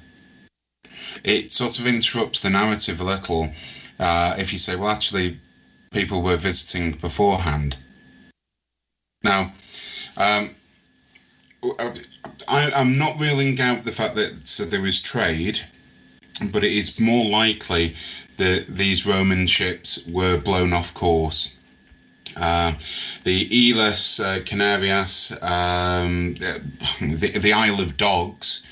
It sort of interrupts the narrative a little if you say, well, actually, people were visiting beforehand. Now, I'm not ruling out the fact that there was trade, but it is more likely that these Roman ships were blown off course. The Islas Canarias, the Isle of Dogs,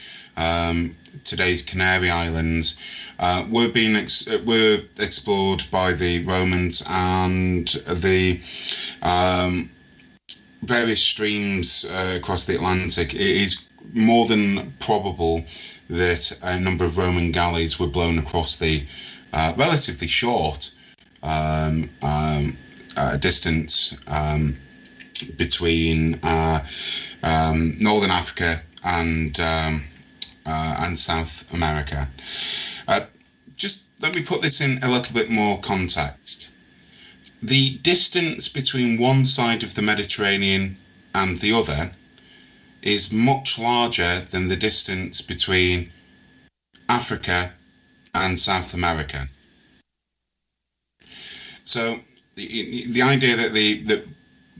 today's Canary Islands, were explored by the Romans, and the various streams across the Atlantic. It is more than probable that a number of Roman galleys were blown across the relatively short distance between Northern Africa and South America. Just let me put this in a little bit more context. The distance between one side of the Mediterranean and the other is much larger than the distance between Africa and South America. So the idea that the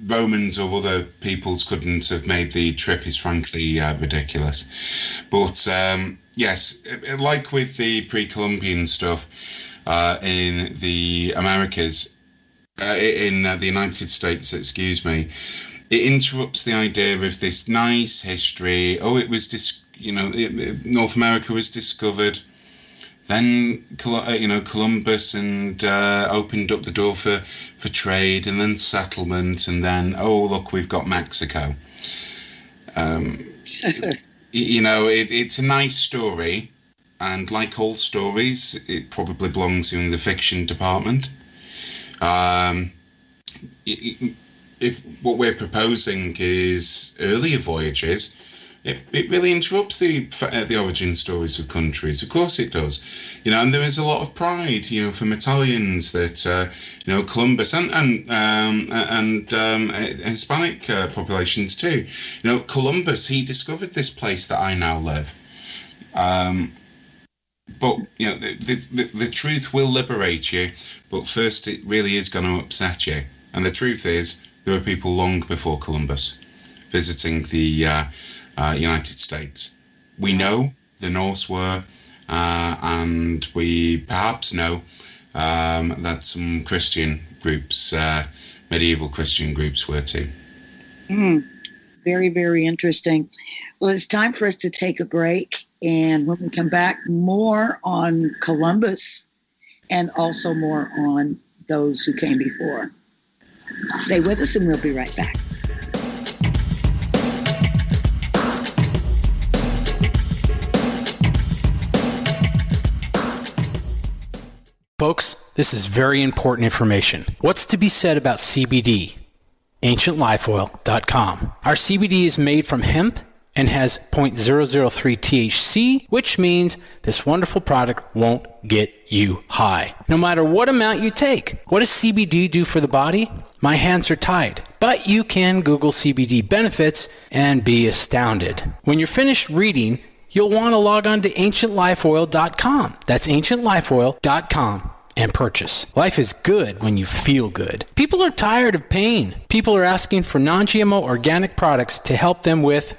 Romans or other peoples couldn't have made the trip is frankly ridiculous. But yes, like with the pre-Columbian stuff, in the Americas, in the United States, excuse me. It interrupts the idea of this nice history. Oh, it was North America was discovered. Then, Columbus and opened up the door for trade, and then settlement, and then, oh, look, we've got Mexico. It's a nice story, and like all stories, it probably belongs in the fiction department. If what we're proposing is earlier voyages, it really interrupts the origin stories of countries. Of course it does, and there is a lot of pride, from Italians that Columbus and Hispanic populations too. Columbus, he discovered this place that I now live. But the truth will liberate you, but first it really is going to upset you. And the truth is, there were people long before Columbus visiting the United States. We know the Norse were, and we perhaps know that some Christian groups, medieval Christian groups, were too. Very, very interesting. Well, it's time for us to take a break. And when we come back, more on Columbus and also more on those who came before. Stay with us and we'll be right back. Folks, this is very important information. What's to be said about CBD? AncientLifeOil.com. Our CBD is made from hemp and has 0.003 THC, which means this wonderful product won't get you high, no matter what amount you take. What does CBD do for the body? My hands are tied. But you can Google CBD benefits and be astounded. When you're finished reading, you'll want to log on to AncientLifeOil.com. That's AncientLifeOil.com and purchase. Life is good when you feel good. People are tired of pain. People are asking for non-GMO organic products to help them with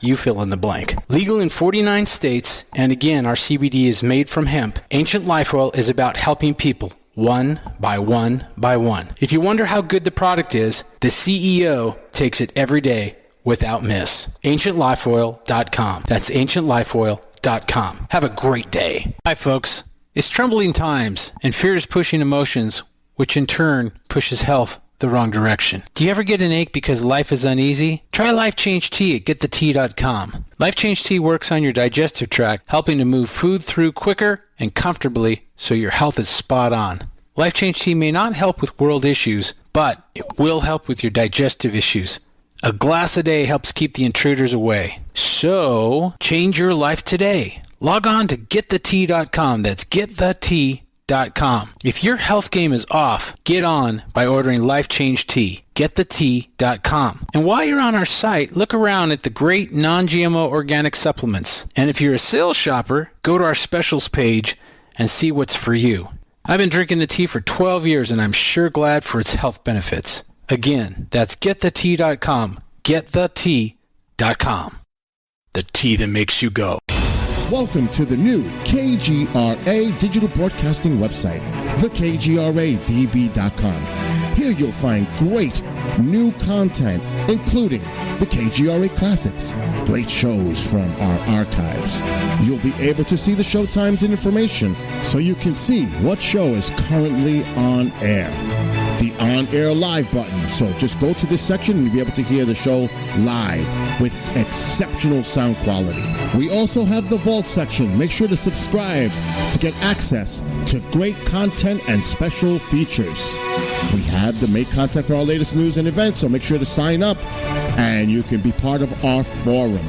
you fill in the blank. Legal in 49 states, and again, our CBD is made from hemp. Ancient Life Oil is about helping people one by one by one. If you wonder how good the product is, the CEO takes it every day without miss. AncientLifeOil.com. That's AncientLifeOil.com. Have a great day. Hi, folks. It's troubling times, and fear is pushing emotions, which in turn pushes health the wrong direction. Do you ever get an ache because life is uneasy? Try Life Change Tea at GetTheTea.com. Life Change Tea works on your digestive tract, helping to move food through quicker and comfortably so your health is spot on. Life Change Tea may not help with world issues, but it will help with your digestive issues. A glass a day helps keep the intruders away. So, change your life today. Log on to GetTheTea.com. That's GetTheTea.com. If your health game is off, get on by ordering Life Change Tea. GetTheTea.com. And while you're on our site, look around at the great non-GMO organic supplements. And if you're a sales shopper, go to our specials page and see what's for you. I've been drinking the tea for 12 years and I'm sure glad for its health benefits. Again, that's GetTheTea.com. GetTheTea.com. The tea that makes you go. Welcome to the new KGRA digital broadcasting website, thekgradb.com. Here you'll find great new content, including the KGRA Classics, great shows from our archives. You'll be able to see the show times and information so you can see what show is currently on air. The on-air live button. So just go to this section and you'll be able to hear the show live with exceptional sound quality. We also have the vault section. Make sure to subscribe to get access to great content and special features. We have the make content for our latest news and events, so make sure to sign up and you can be part of our forum.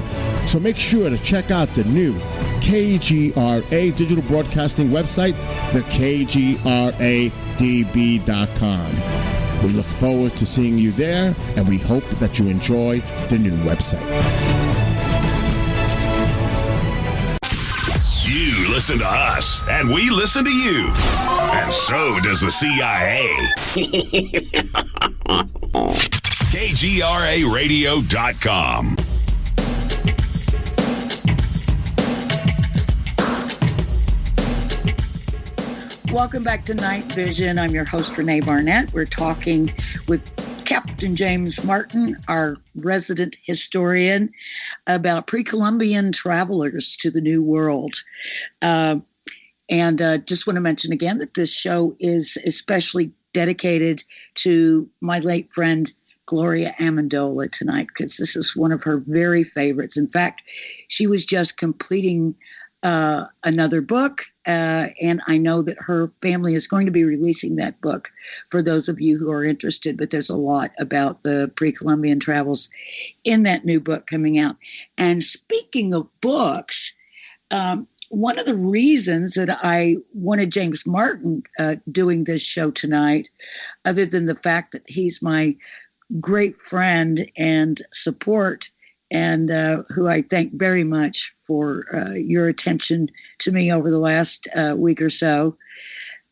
So make sure to check out the new KGRA digital broadcasting website, thekgradb.com. We look forward to seeing you there, and we hope that you enjoy the new website. You listen to us, and we listen to you. And so does the CIA. KGRARadio.com. Welcome back to Night Vision. I'm your host, Renee Barnett. We're talking with Captain James Martin, our resident historian, about pre-Columbian travelers to the New World. And just want to mention again that this show is especially dedicated to my late friend, Gloria Amendola, tonight, because this is one of her very favorites. In fact, she was just completing another book, and I know that her family is going to be releasing that book for those of you who are interested, but there's a lot about the pre-Columbian travels in that new book coming out. And speaking of books, one of the reasons that I wanted James Martin doing this show tonight, other than the fact that he's my great friend and support, and who I thank very much for your attention to me over the last week or so.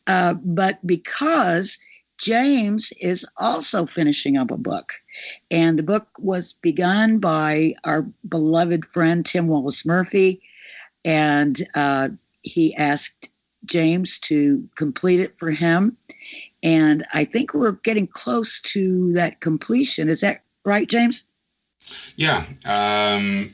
But because James is also finishing up a book. And the book was begun by our beloved friend, Tim Wallace Murphy. And he asked James to complete it for him. And I think we're getting close to that completion. Is that right, James? Yeah, Tim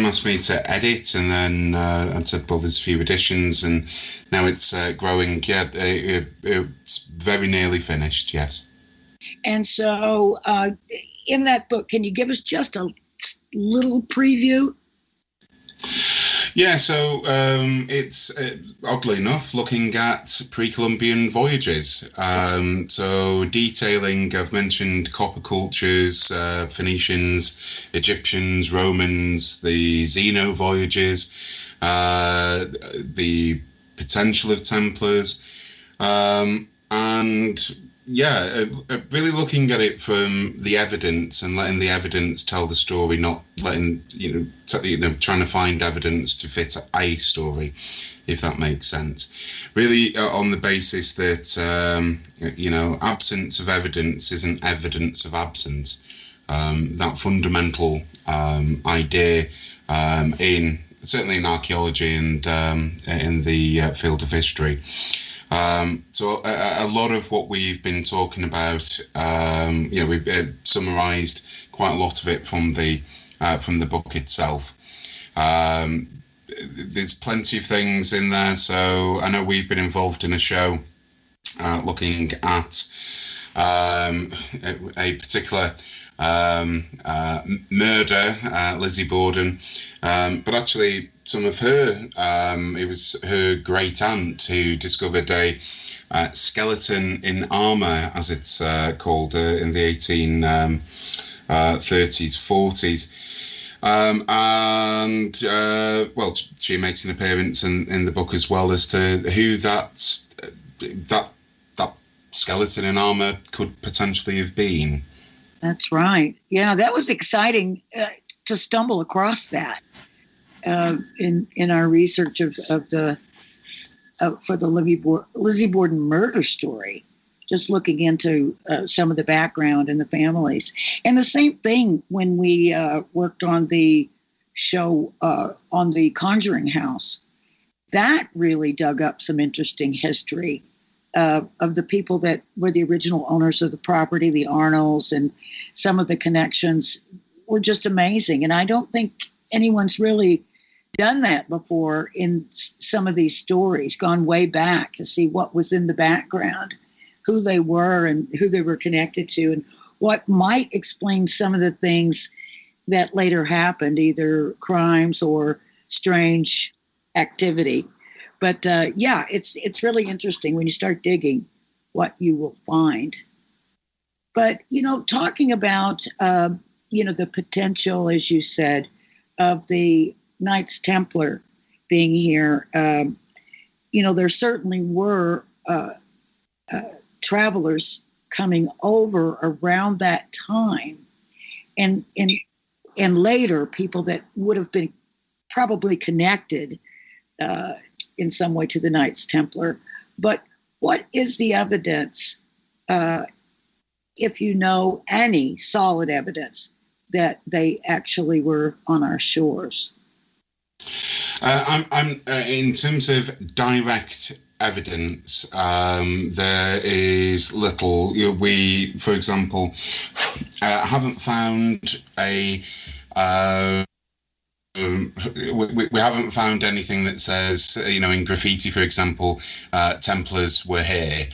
asked me to edit, and then I said, well, there's a few additions, and now it's growing. Yeah, it's very nearly finished, yes. And so in that book, can you give us just a little preview? Yeah, so it's oddly enough looking at pre-Columbian voyages. So detailing, I've mentioned copper cultures, Phoenicians, Egyptians, Romans, the Zeno voyages, the potential of Templars, and yeah, really looking at it from the evidence and letting the evidence tell the story, not letting, trying to find evidence to fit a story, if that makes sense. Really on the basis that, absence of evidence isn't evidence of absence. That fundamental idea certainly in archaeology and in the field of history. So a lot of what we've been talking about, we've summarised quite a lot of it from the book itself. There's plenty of things in there. So I know we've been involved in a show looking at a particular murder, Lizzie Borden, but actually some of her, it was her great aunt who discovered a skeleton in armour, as it's called, in the 1830s, 40s. She makes an appearance in the book as well as to who that skeleton in armour could potentially have been. That's right. Yeah, that was exciting to stumble across that in our research for the Lizzie Borden murder story. Just looking into some of the background and the families, and the same thing when we worked on the show on the Conjuring House. That really dug up some interesting history of the people that were the original owners of the property, the Arnolds, and some of the connections were just amazing. And I don't think anyone's really done that before in some of these stories, gone way back to see what was in the background, who they were and who they were connected to, and what might explain some of the things that later happened, either crimes or strange activity. But it's really interesting when you start digging what you will find. But, talking about, the potential, as you said, of the Knights Templar being here, there certainly were travelers coming over around that time, and later people that would have been probably connected in some way to the Knights Templar. But what is the evidence, if you know any solid evidence, that they actually were on our shores? I'm in terms of direct evidence, there is little. We, for example, haven't found a. We haven't found anything that says, in graffiti, for example, Templars were here,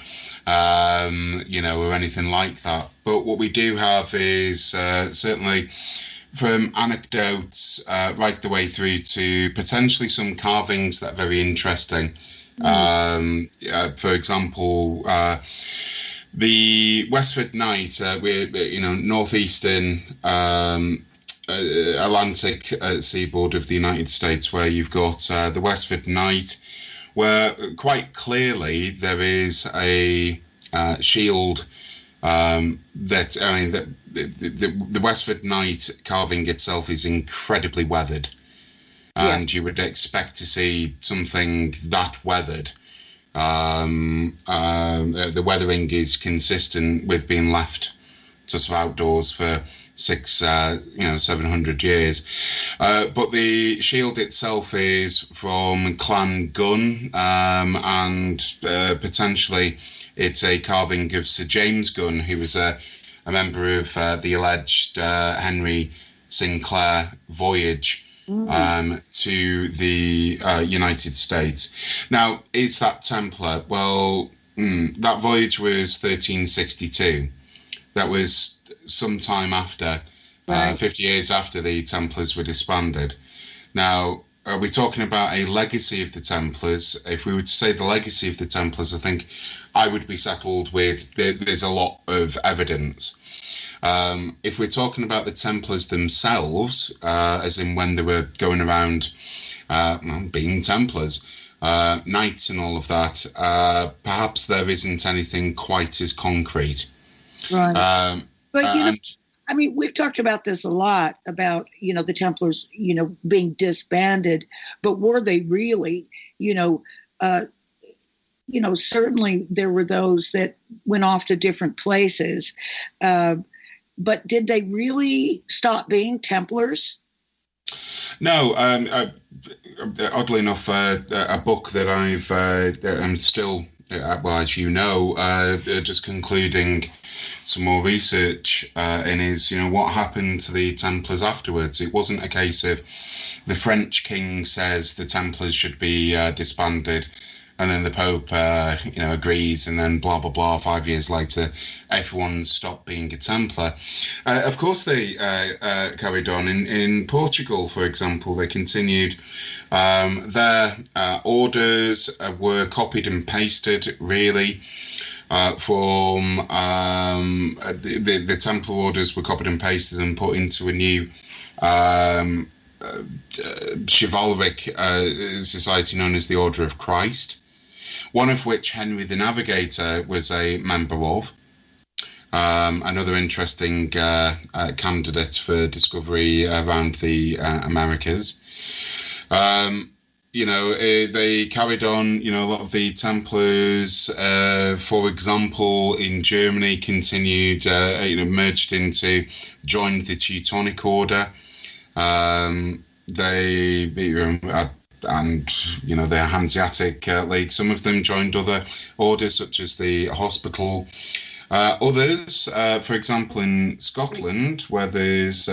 or anything like that. But what we do have is certainly from anecdotes right the way through to potentially some carvings that are very interesting. For example, the Westford Knight, northeastern Atlantic seaboard of the United States, where you've got the Westford Knight, where quite clearly there is a shield the Westford Knight carving itself is incredibly weathered, and yes, you would expect to see something that weathered. The weathering is consistent with being left sort of outdoors for 700 years. But the shield itself is from Clan Gunn, and potentially it's a carving of Sir James Gunn, who was a member of the alleged Henry Sinclair voyage to the United States. Now, is that Templar? Well, that voyage was 1362. That was some time after, 50 years after the Templars were disbanded. Now, are we talking about a legacy of the Templars? If we were to say the legacy of the Templars, I think I would be settled with there's a lot of evidence. If we're talking about the Templars themselves, as in when they were going around being Templars, knights and all of that, perhaps there isn't anything quite as concrete. Right. But, we've talked about this a lot, about, the Templars, being disbanded, but were they really, certainly there were those that went off to different places. But did they really stop being Templars? No. Oddly enough, a book that I'm still, as you know, just concluding some more research in is, what happened to the Templars afterwards. It wasn't a case of the French king says the Templars should be disbanded, and then the Pope, agrees, and then blah, blah, blah, 5 years later, everyone stopped being a Templar. Of course, they carried on. In Portugal, for example, they continued. Their orders were copied and pasted, really, from the Templar orders were copied and pasted and put into a new chivalric society known as the Order of Christ, one of which Henry the Navigator was a member of. Another interesting candidate for discovery around the Americas. They carried on, a lot of the Templars, for example, in Germany continued, merged into, joined the Teutonic Order. The Hanseatic League. Some of them joined other orders, such as the Hospital. Others, for example, in Scotland, where there's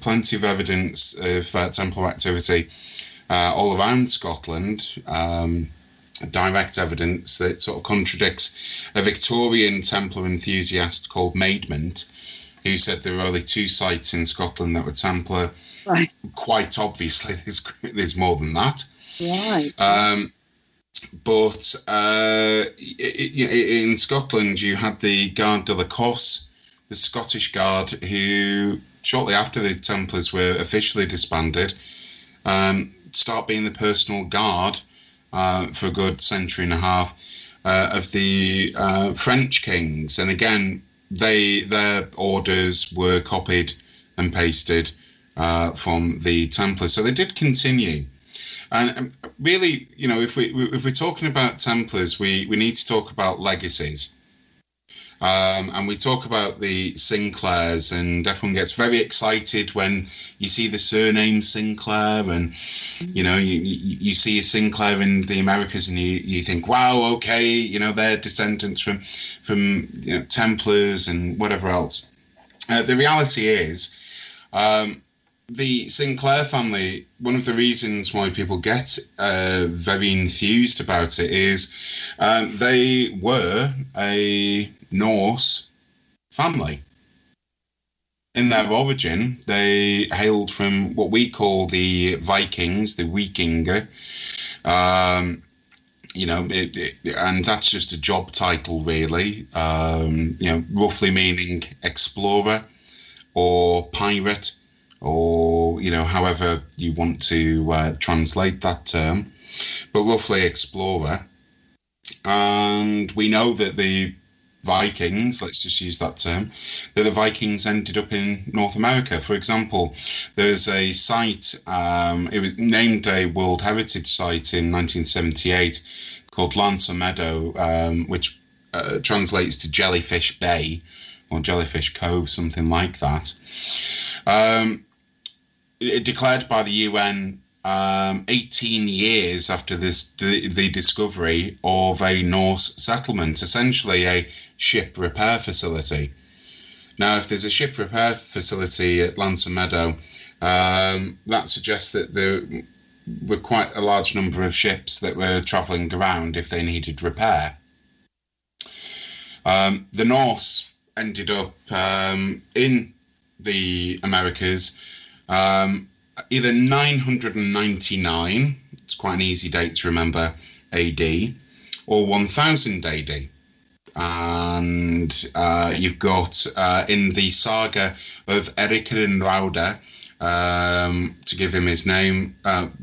plenty of evidence of Templar activity all around Scotland, direct evidence that sort of contradicts a Victorian Templar enthusiast called Maidment, who said there were only 2 sites in Scotland that were Templar. Right. Quite obviously, there's more than that. Right. But in Scotland, you had the Garde de l'Écosse, the Scottish Guard, who shortly after the Templars were officially disbanded, start being the personal guard for a good century and a half of the French kings. And again, their orders were copied and pasted from the Templars. So they did continue. And really, if we're talking about Templars, we need to talk about legacies. And we talk about the Sinclairs, and everyone gets very excited when you see the surname Sinclair, and you see a Sinclair in the Americas, and you think, wow, okay, they're descendants from Templars and whatever else. The reality is, the Sinclair family, one of the reasons why people get very enthused about it is they were a Norse family. In their origin, they hailed from what we call the Vikings, the Vikinger, and that's just a job title, really, roughly meaning explorer or pirate, or however you want to translate that term, but roughly explorer. And we know that the Vikings, let's just use that term, that the Vikings ended up in North America. For example, there's a site, it was named a World Heritage Site in 1978 called Lancer Meadow, which translates to Jellyfish Bay or Jellyfish Cove, something like that. It declared by the UN 18 years after the discovery of a Norse settlement, essentially a ship repair facility. Now, if there's a ship repair facility at Lancer Meadow, that suggests that there were quite a large number of ships that were travelling around if they needed repair. The Norse ended up in the Americas either 999, it's quite an easy date to remember, AD, or 1000 AD. And you've got in the saga of Eirikr Rauda, to give him his name,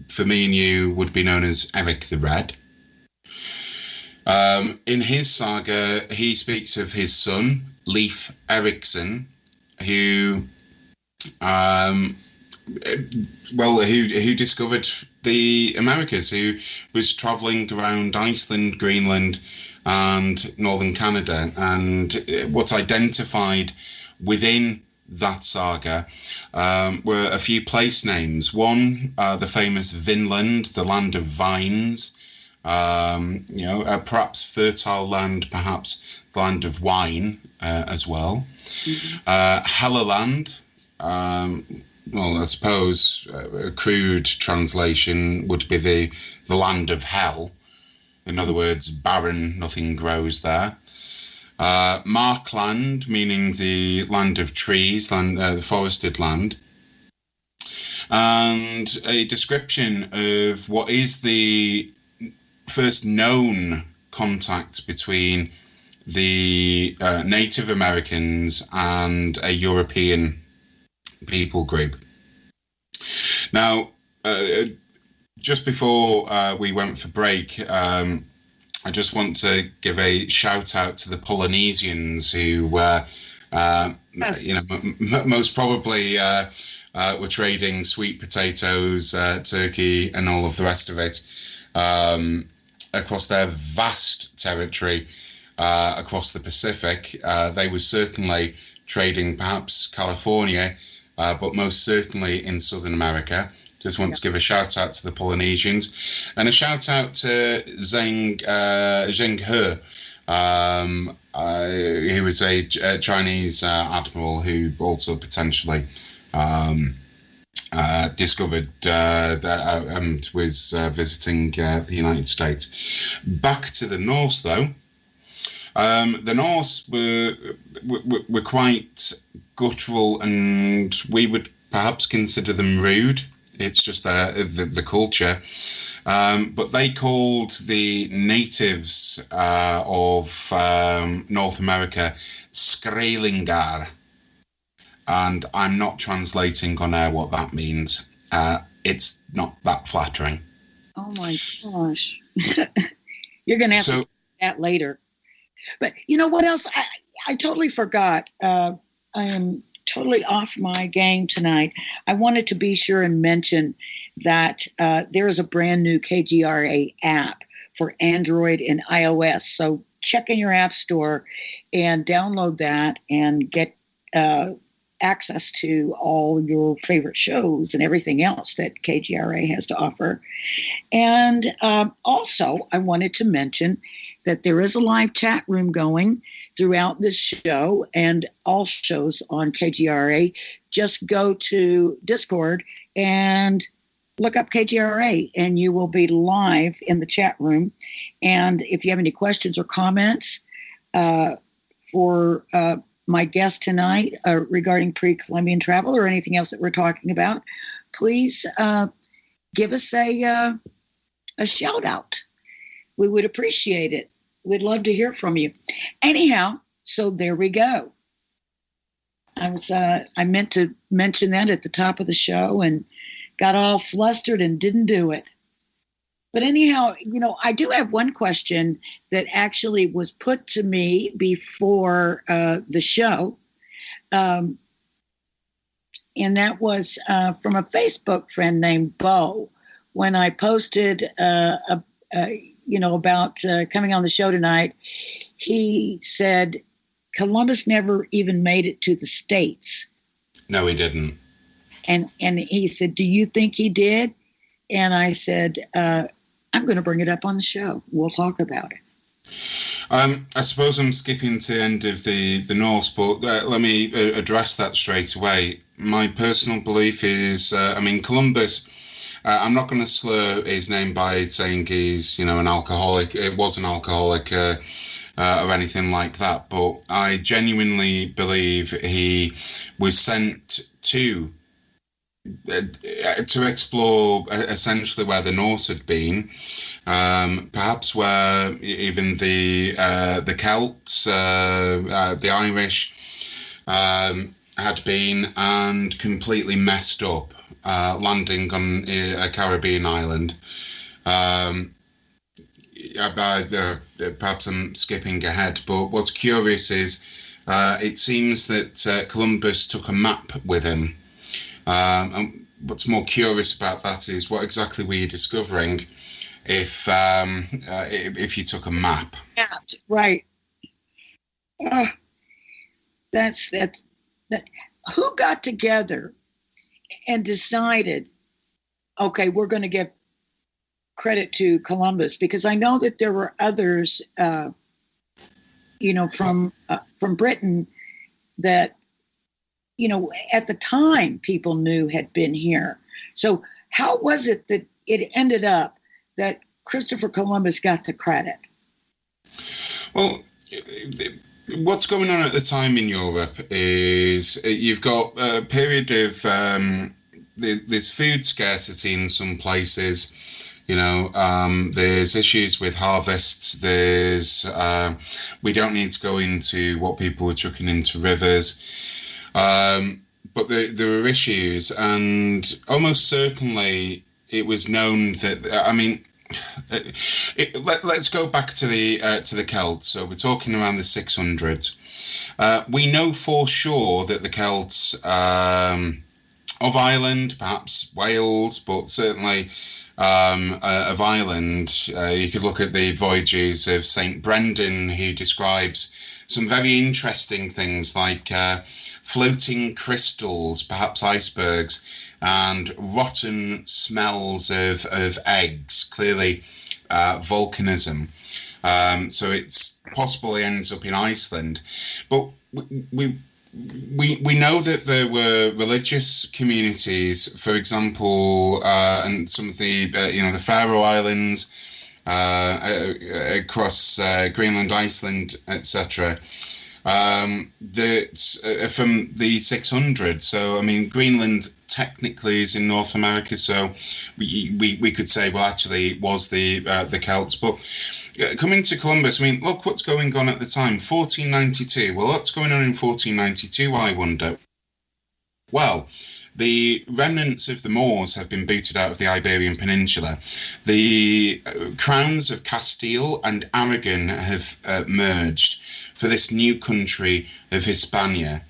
for me and you would be known as Eric the Red. In his saga, he speaks of his son, Leif Erikson, who discovered the Americas, who was travelling around Iceland, Greenland, and northern Canada, and what's identified within that saga were a few place names. One, the famous Vinland, the land of vines, perhaps fertile land, perhaps the land of wine as well. Helluland, well, I suppose a crude translation would be the land of hell. In other words, barren, nothing grows there. Markland, meaning the land of trees, forested land. And a description of what is the first known contact between the Native Americans and a European people group. Now, just before we went for break, I just want to give a shout out to the Polynesians who most probably were trading sweet potatoes, turkey, and all of the rest of it across their vast territory across the Pacific. They were certainly trading perhaps California, but most certainly in Southern America. Just want to give a shout out to the Polynesians, and a shout out to Zheng He, who was a Chinese admiral who also potentially discovered and was visiting the United States. Back to the Norse, though. The Norse were quite guttural, and we would perhaps consider them rude. It's just the culture. But they called the natives of North America Skraelingar. And I'm not translating on air what that means. It's not that flattering. Oh my gosh. You're going to have to do that later. But you know what else? I totally forgot. I am totally off my game tonight. I wanted to be sure and mention that there is a brand new KGRA app for Android and iOS. So check in your app store and download that and get access to all your favorite shows and everything else that KGRA has to offer. And also, I wanted to mention that there is a live chat room going throughout this show and all shows on KGRA. Just go to Discord and look up KGRA and you will be live in the chat room. And if you have any questions or comments for my guest tonight regarding pre-Columbian travel or anything else that we're talking about, please give us a shout out. We would appreciate it. We'd love to hear from you. Anyhow, so there we go. I meant to mention that at the top of the show and got all flustered and didn't do it. But anyhow, I do have one question that actually was put to me before the show. And that was from a Facebook friend named Bo. When I posted, about coming on the show tonight, he said Columbus never even made it to the States. No, he didn't. And he said, do you think he did? And I said, I'm going to bring it up on the show. We'll talk about it. I suppose I'm skipping to the end of the Norse, but let me address that straight away. My personal belief is, Columbus, I'm not going to slur his name by saying he's, an alcoholic. It was an alcoholic or anything like that, but I genuinely believe he was sent to explore essentially where the Norse had been, perhaps where even the Celts, the Irish had been, and completely messed up, landing on a Caribbean island. Perhaps I'm skipping ahead, but what's curious is it seems that Columbus took a map with him. And what's more curious about that is what exactly were you discovering if you took a map? Yeah, right. That's who got together and decided, okay, we're going to give credit to Columbus, because I know that there were others, from Britain that, at the time people knew had been here. So how was it that it ended up that Christopher Columbus got the credit? Well, what's going on at the time in Europe is you've got a period of there's food scarcity in some places. There's issues with harvests. There's we don't need to go into what people were trucking into rivers. But there were issues, and almost certainly it was known that, let's go back to the Celts. So we're talking around the 600s. We know for sure that the Celts of Ireland, perhaps Wales, but certainly of Ireland, you could look at the voyages of St. Brendan, who describes some very interesting things like floating crystals, perhaps icebergs, and rotten smells of eggs, clearly volcanism. So it's possibly ends up in Iceland. But we know that there were religious communities, for example, and some of the the Faroe Islands, across Greenland, Iceland, etc. That's from the 600s. So Greenland technically is in North America, so we could say, well, actually it was the Celts. But coming to Columbus, look what's going on at the time, 1492. Well, what's going on in 1492, I wonder? Well, the remnants of the Moors have been booted out of the Iberian Peninsula. The crowns of Castile and Aragon have merged for this new country of Hispania.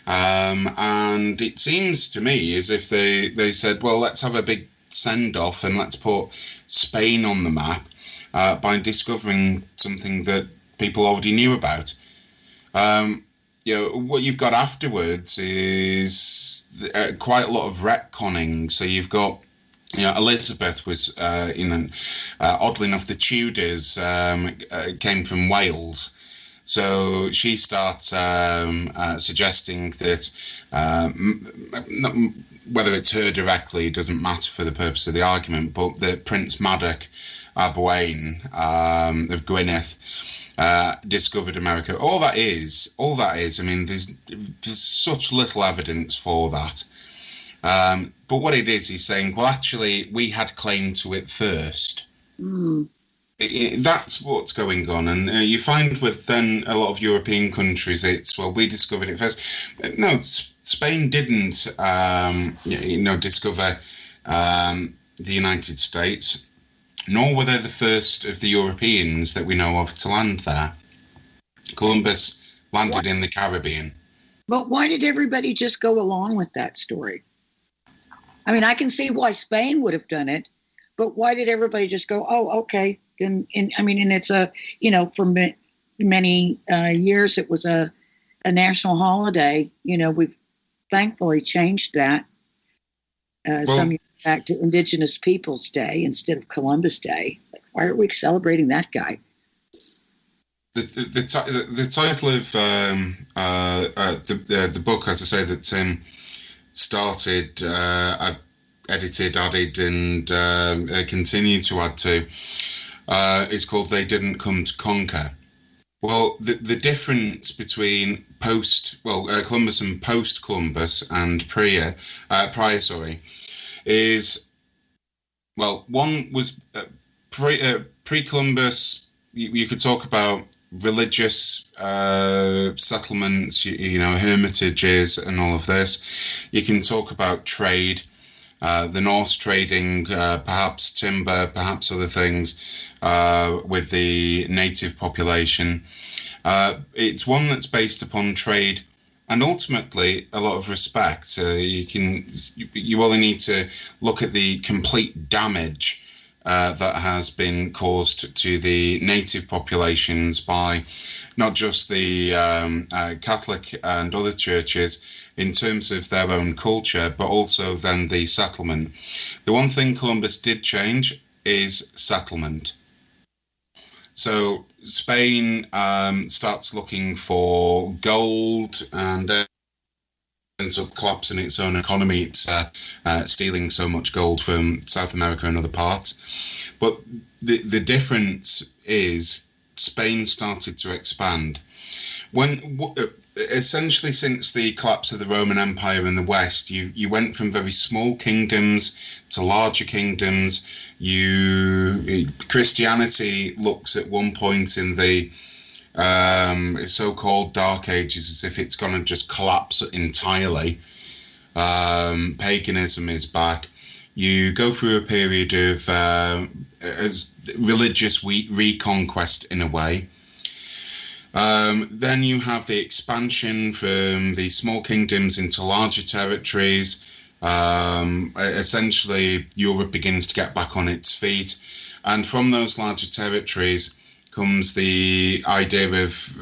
And it seems to me as if they said, well, let's have a big send-off and let's put Spain on the map by discovering something that people already knew about. What you've got afterwards is quite a lot of retconning. So you've got, Elizabeth was, oddly enough, the Tudors came from Wales. So she starts suggesting that, whether it's her directly doesn't matter for the purpose of the argument, but that Prince Madoc Ab Owain of Gwynedd discovered America. All that is. I mean, there's such little evidence for that. But what it is, he's saying, well, actually, we had claim to it first. That's what's going on. And you find with then a lot of European countries, it's, well, we discovered it first. No, Spain didn't, discover the United States, nor were they the first of the Europeans that we know of to land there. Columbus landed in the Caribbean. But why did everybody just go along with that story? I mean, I can see why Spain would have done it, but why did everybody just go, oh, okay. And it's for many years, it was a national holiday. We've thankfully changed that some years back to Indigenous Peoples Day instead of Columbus Day. Why are we celebrating that guy? The title of the book, as I say, that Tim started, edited, added, and continued to add to, is called "They Didn't Come to Conquer." Well, the difference between Columbus and post-Columbus and prior, is, well, one was pre-Columbus. You could talk about religious settlements, hermitages and all of this. You can talk about trade, the Norse trading, perhaps timber, perhaps other things with the native population. It's one that's based upon trade and ultimately a lot of respect. You only need to look at the complete damage that has been caused to the native populations by not just the Catholic and other churches in terms of their own culture, but also then the settlement. The one thing Columbus did change is settlement. So Spain starts looking for gold and ends up collapsing its own economy. It's stealing so much gold from South America and other parts. But the difference is Spain started to expand. Essentially, since the collapse of the Roman Empire in the West, you went from very small kingdoms to larger kingdoms. Christianity looks at one point in the so-called Dark Ages as if it's going to just collapse entirely. Paganism is back. You go through a period of religious reconquest in a way. Then you have the expansion from the small kingdoms into larger territories. Essentially, Europe begins to get back on its feet. And from those larger territories comes the idea of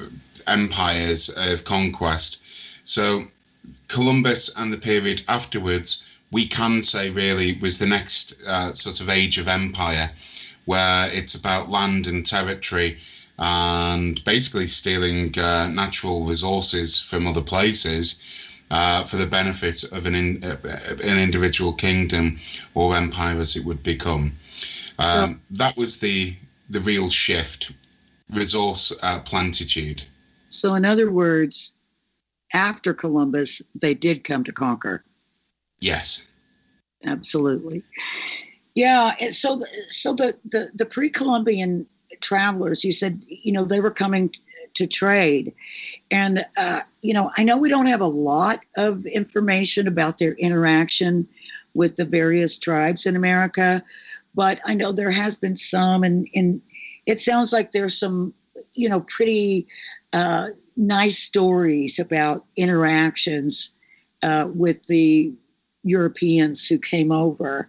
empires, of conquest. So Columbus and the period afterwards, we can say really was the next sort of age of empire, where it's about land and territory and basically stealing natural resources from other places for the benefit of an individual kingdom or empire as it would become. That was the real shift, resource plentitude. So in other words, after Columbus, they did come to conquer. Yes. Absolutely. Yeah. So the pre-Columbian travelers, you said, they were coming to trade. And, I know we don't have a lot of information about their interaction with the various tribes in America, but I know there has been some, and it sounds like there's some, pretty nice stories about interactions with the Europeans who came over,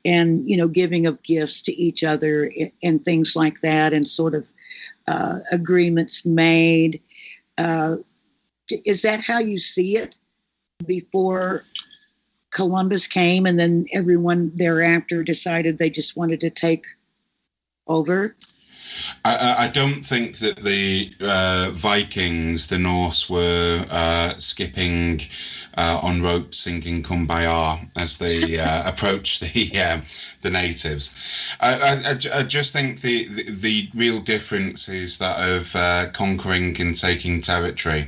and giving of gifts to each other and things like that, and sort of agreements made. Is that how you see it before Columbus came, and then everyone thereafter decided they just wanted to take over? I don't think that the Vikings, the Norse, were skipping on ropes singing Kumbaya as they approached the natives. I just think the real difference is that of conquering and taking territory.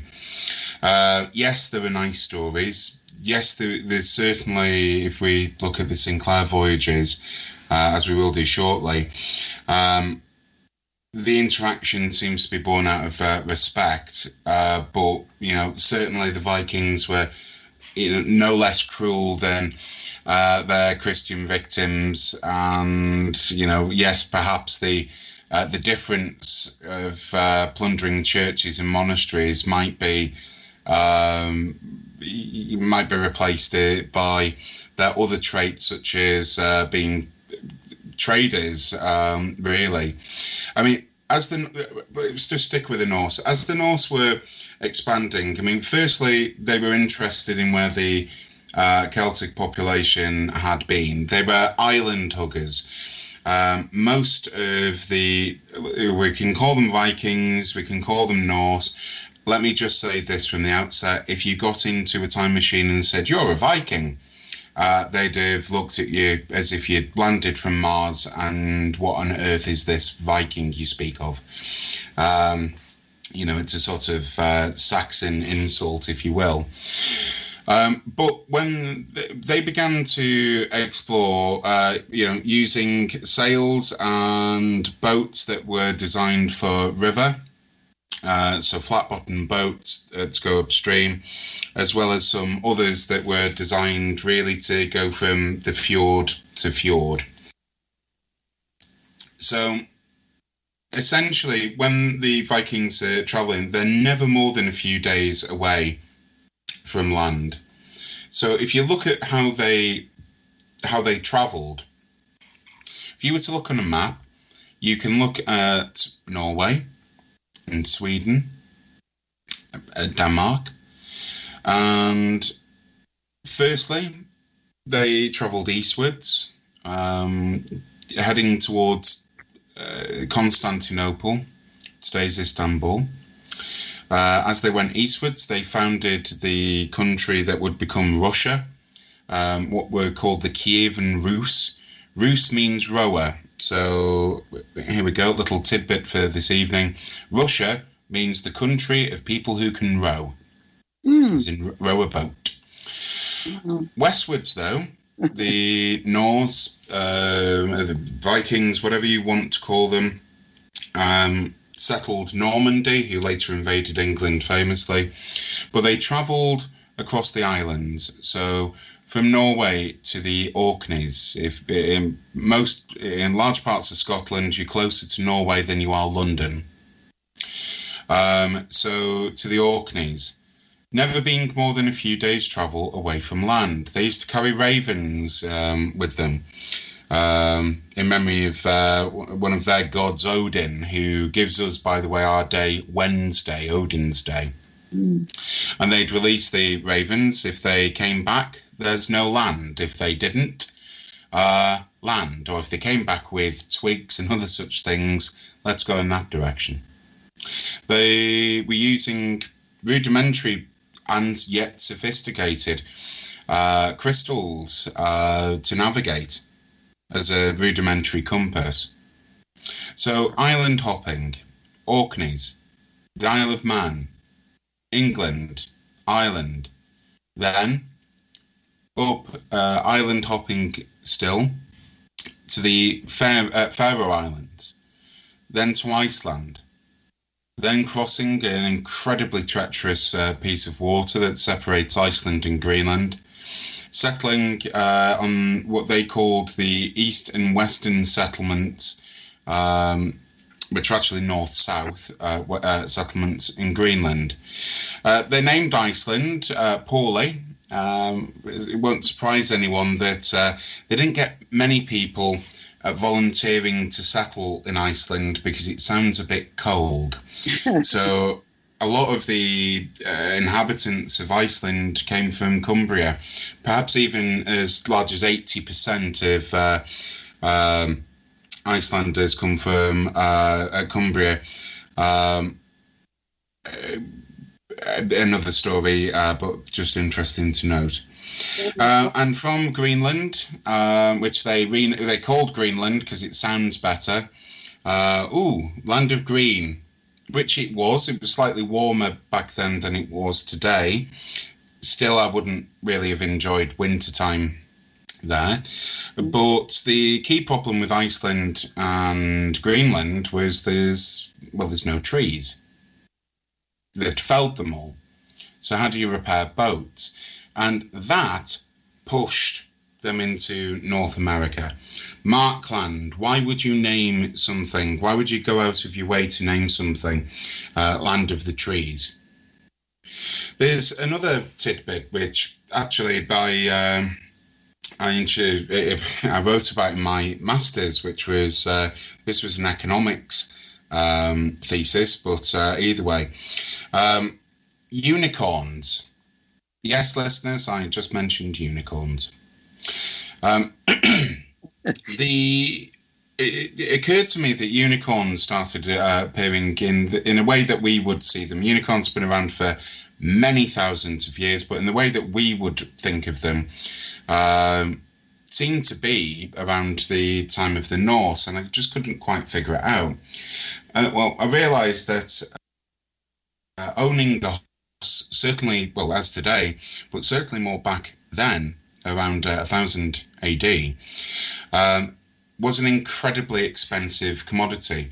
Yes, there were nice stories. Yes, there's certainly, if we look at the Sinclair voyages, as we will do shortly, the interaction seems to be born out of respect, but certainly the Vikings were no less cruel than their Christian victims, and yes, perhaps the difference of plundering churches and monasteries might be replaced by their other traits, such as being traders. Really, I mean, let's just stick with the Norse. As the Norse were expanding, I mean, firstly, they were interested in where the Celtic population had been. They were island huggers. Most of we can call them Vikings, we can call them Norse. Let me just say this from the outset: if you got into a time machine and said you're a Viking, they'd have looked at you as if you'd landed from Mars, and what on earth is this Viking you speak of? It's a sort of Saxon insult, if you will. But when they began to explore, using sails and boats that were designed for river, so flat-bottom boats to go upstream, as well as some others that were designed really to go from the fjord to fjord. So essentially, when the Vikings are travelling, they're never more than a few days away from land. So if you look at how they travelled, if you were to look on a map, you can look at Norway and Sweden, Denmark, and firstly, they travelled eastwards, heading towards Constantinople, today's Istanbul. As they went eastwards, they founded the country that would become Russia, what were called the Kievan Rus. Rus means rower. So here we go, little tidbit for this evening. Russia means the country of people who can row, as in row a boat. Westwards, though, the Norse, the Vikings, whatever you want to call them, settled Normandy, who later invaded England famously, but they travelled across the islands. So from Norway to the Orkneys, in large parts of Scotland, you're closer to Norway than you are London. So to the Orkneys, never being more than a few days' travel away from land. They used to carry ravens with them, in memory of one of their gods, Odin, who gives us, by the way, our day Wednesday, Odin's Day. And they'd release the ravens. If they came back, there's no land. If they didn't, land. Or if they came back with twigs and other such things, let's go in that direction. They were using rudimentary and yet sophisticated crystals to navigate as a rudimentary compass. So island hopping, Orkneys, the Isle of Man, England, Ireland, then up island hopping still to the Faroe Islands, then to Iceland, then crossing an incredibly treacherous piece of water that separates Iceland and Greenland, settling on what they called the East and Western settlements, which are actually north-south settlements in Greenland. They named Iceland poorly. It won't surprise anyone that they didn't get many people volunteering to settle in Iceland because it sounds a bit cold. So a lot of the inhabitants of Iceland came from Cumbria, perhaps even as large as 80% of Icelanders come from Cumbria. Another story, but just interesting to note. And from Greenland, which they called Greenland because it sounds better. Land of Green, which it was. It was slightly warmer back then than it was today. Still, I wouldn't really have enjoyed wintertime there. But the key problem with Iceland and Greenland was there's no trees. They'd felled them all. So how do you repair boats? And that pushed them into North America. Markland, why would you name something? Why would you go out of your way to name something Land of the Trees? There's another tidbit which actually I wrote about in my master's, which was this was an economics thesis, but either way, unicorns. Yes, listeners, I just mentioned unicorns. It occurred to me that unicorns started appearing in a way that we would see them. Unicorns have been around for many thousands of years, but in the way that we would think of them, seemed to be around the time of the Norse, and I just couldn't quite figure it out. I realised that owning the certainly, as today, but certainly more back then, around 1000 AD, was an incredibly expensive commodity.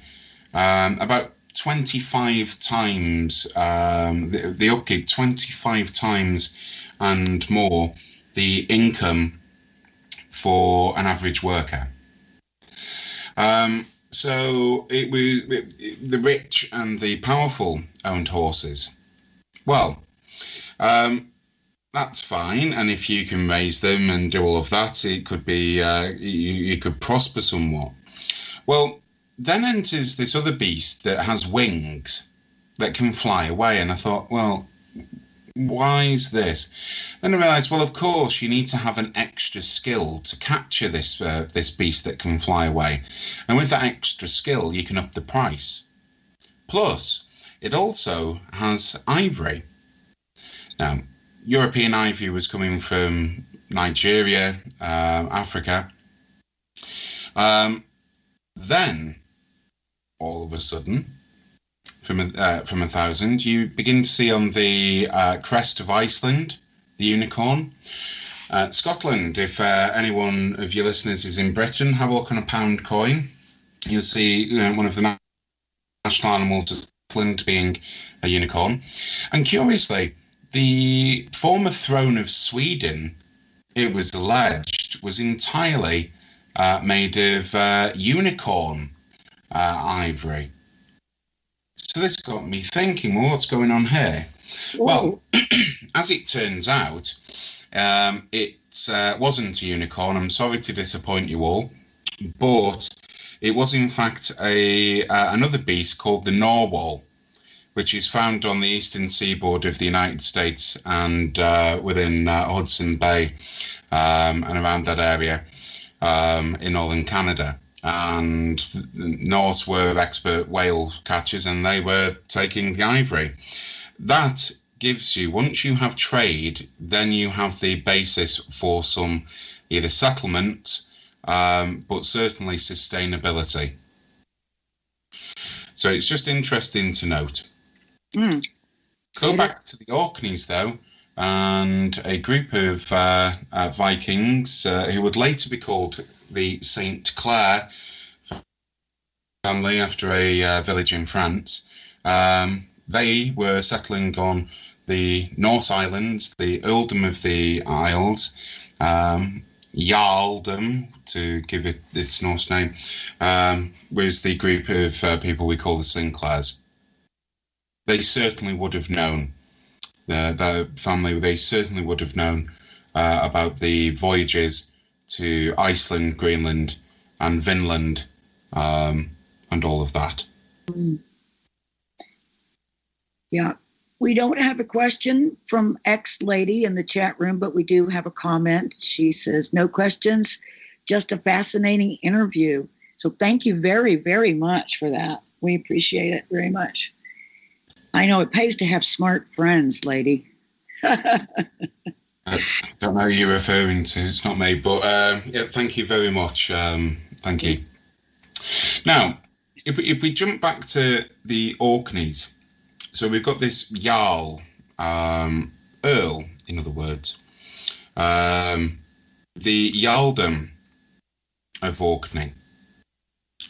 About 25 times the upkeep, 25 times and more the income for an average worker. So it was the rich and the powerful owned horses. Well, that's fine, and if you can raise them and do all of that, it could be you could prosper somewhat. Well, then enters this other beast that has wings that can fly away, and I thought, well, why is this? Then I realised, well, of course, you need to have an extra skill to capture this beast that can fly away, and with that extra skill, you can up the price. Plus, it also has ivory. Now, European ivory was coming from Nigeria, Africa. Then, all of a sudden, from 1000, you begin to see on the crest of Iceland, the unicorn. Scotland, if anyone of your listeners is in Britain, have a look on a pound coin. You'll see one of the national animals of Scotland being a unicorn. And curiously, the former throne of Sweden, it was alleged, was entirely made of unicorn ivory. So this got me thinking, well, what's going on here? Whoa. Well, as it turns out, it wasn't a unicorn. I'm sorry to disappoint you all, but it was in fact another beast called the narwhal, which is found on the eastern seaboard of the United States and within Hudson Bay and around that area in northern Canada. And the Norse were expert whale catchers, and they were taking the ivory. That gives you, once you have trade, then you have the basis for some either settlement, but certainly sustainability. So it's just interesting to note. Go back to the Orkneys, though, and a group of Vikings who would later be called the St. Clair family after a village in France. They were settling on the Norse Islands, the earldom of the Isles, Jarldom, to give it its Norse name, was the group of people we call the Sinclairs. They certainly would have known, the family, they certainly would have known about the voyages to Iceland, Greenland, and Vinland, and all of that. Yeah. We don't have a question from X Lady in the chat room, but we do have a comment. She says, no questions, just a fascinating interview. So thank you very, very much for that. We appreciate it very much. I know it pays to have smart friends, lady. I don't know who you're referring to. It's not me, but yeah, thank you very much. Thank you. Now, if we jump back to the Orkneys, so we've got this Jarl, Earl, in other words. The Jarldom of Orkney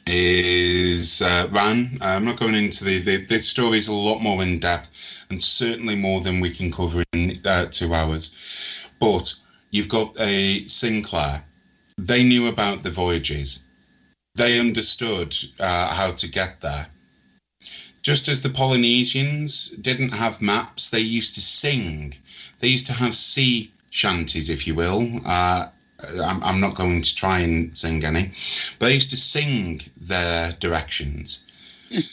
is ran. I'm not going into this story is a lot more in depth, and certainly more than we can cover in 2 hours. But you've got a Sinclair. They knew about the voyages. They understood how to get there. Just as the Polynesians didn't have maps, they used to sing. They used to have sea shanties, if you will. I'm not going to try and sing any, but they used to sing their directions.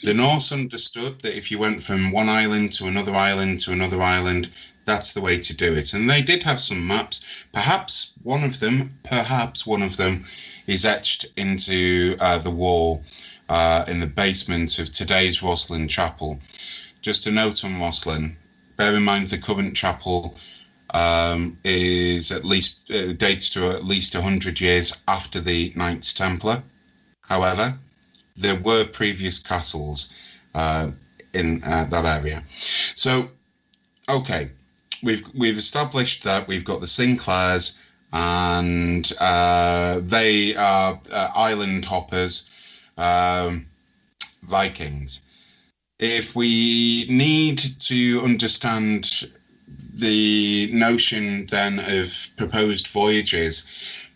The Norse understood that if you went from one island to another island to another island, that's the way to do it. And they did have some maps. Perhaps one of them is etched into the wall in the basement of today's Rosslyn Chapel. Just a note on Rosslyn. Bear in mind the current chapel is at least dates to at least 100 years after the Knights Templar. However, there were previous castles in that area. So, okay, we've established that we've got the Sinclairs, and they are island hoppers, Vikings. If we need to understand the notion then of proposed voyages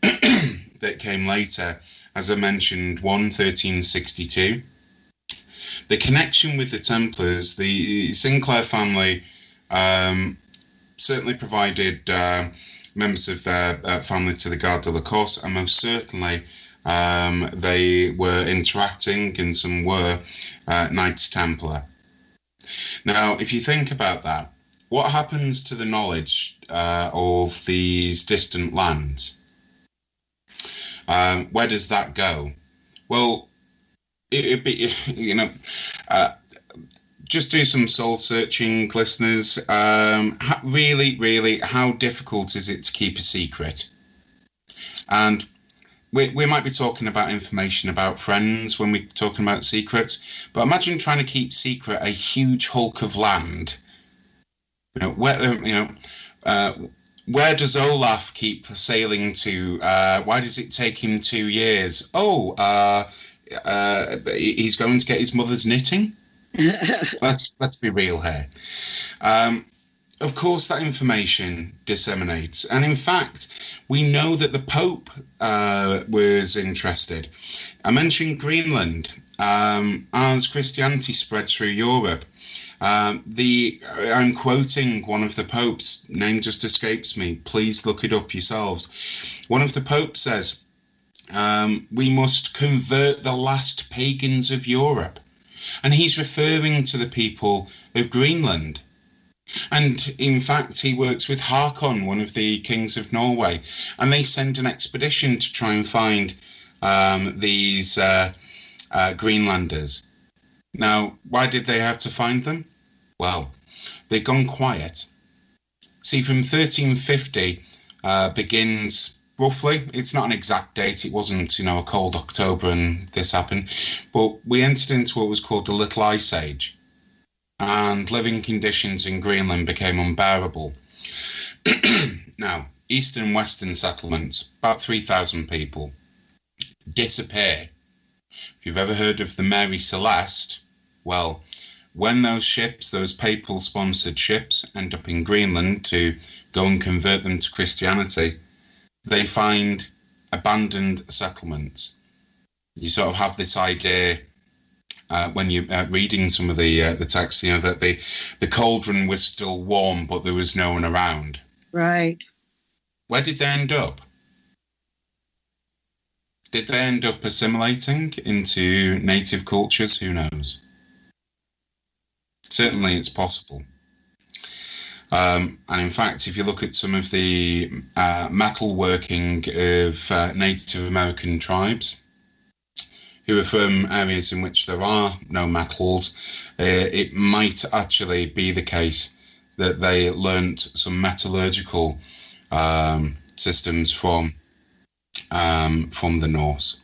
that came later, as I mentioned, 1362, the connection with the Templars, the Sinclair family certainly provided members of their family to the Garde de la Corse, and most certainly they were interacting, and some were Knights Templar. Now, if you think about that, what happens to the knowledge of these distant lands? Where does that go? Well, it'd be, just do some soul searching, listeners. Really, how difficult is it to keep a secret? And we might be talking about information about friends when we're talking about secrets, but imagine trying to keep secret a huge hulk of land. Where does Olaf keep sailing to? Why does it take him 2 years? He's going to get his mother's knitting. Let's be real here. Of course, that information disseminates, and in fact, we know that the Pope was interested. I mentioned Greenland. As Christianity spread through Europe, I'm quoting one of the popes, name just escapes me, please look it up yourselves. One of the popes says, we must convert the last pagans of Europe. And he's referring to the people of Greenland. And in fact, he works with Håkon, one of the kings of Norway, and they send an expedition to try and find these Greenlanders. Now, why did they have to find them? Well, they'd gone quiet. See, from 1350 begins roughly, it's not an exact date, it wasn't, a cold October and this happened, but we entered into what was called the Little Ice Age, and living conditions in Greenland became unbearable. Now, eastern and western settlements, about 3,000 people, disappear. If you've ever heard of the Mary Celeste, well, when those ships, those papal-sponsored ships, end up in Greenland to go and convert them to Christianity, they find abandoned settlements. You sort of have this idea when you're reading some of the text, that the cauldron was still warm, but there was no one around. Right. Where did they end up? Did they end up assimilating into native cultures? Who knows? Certainly it's possible. And in fact, if you look at some of the metal working of Native American tribes who are from areas in which there are no metals, it might actually be the case that they learnt some metallurgical systems from the Norse.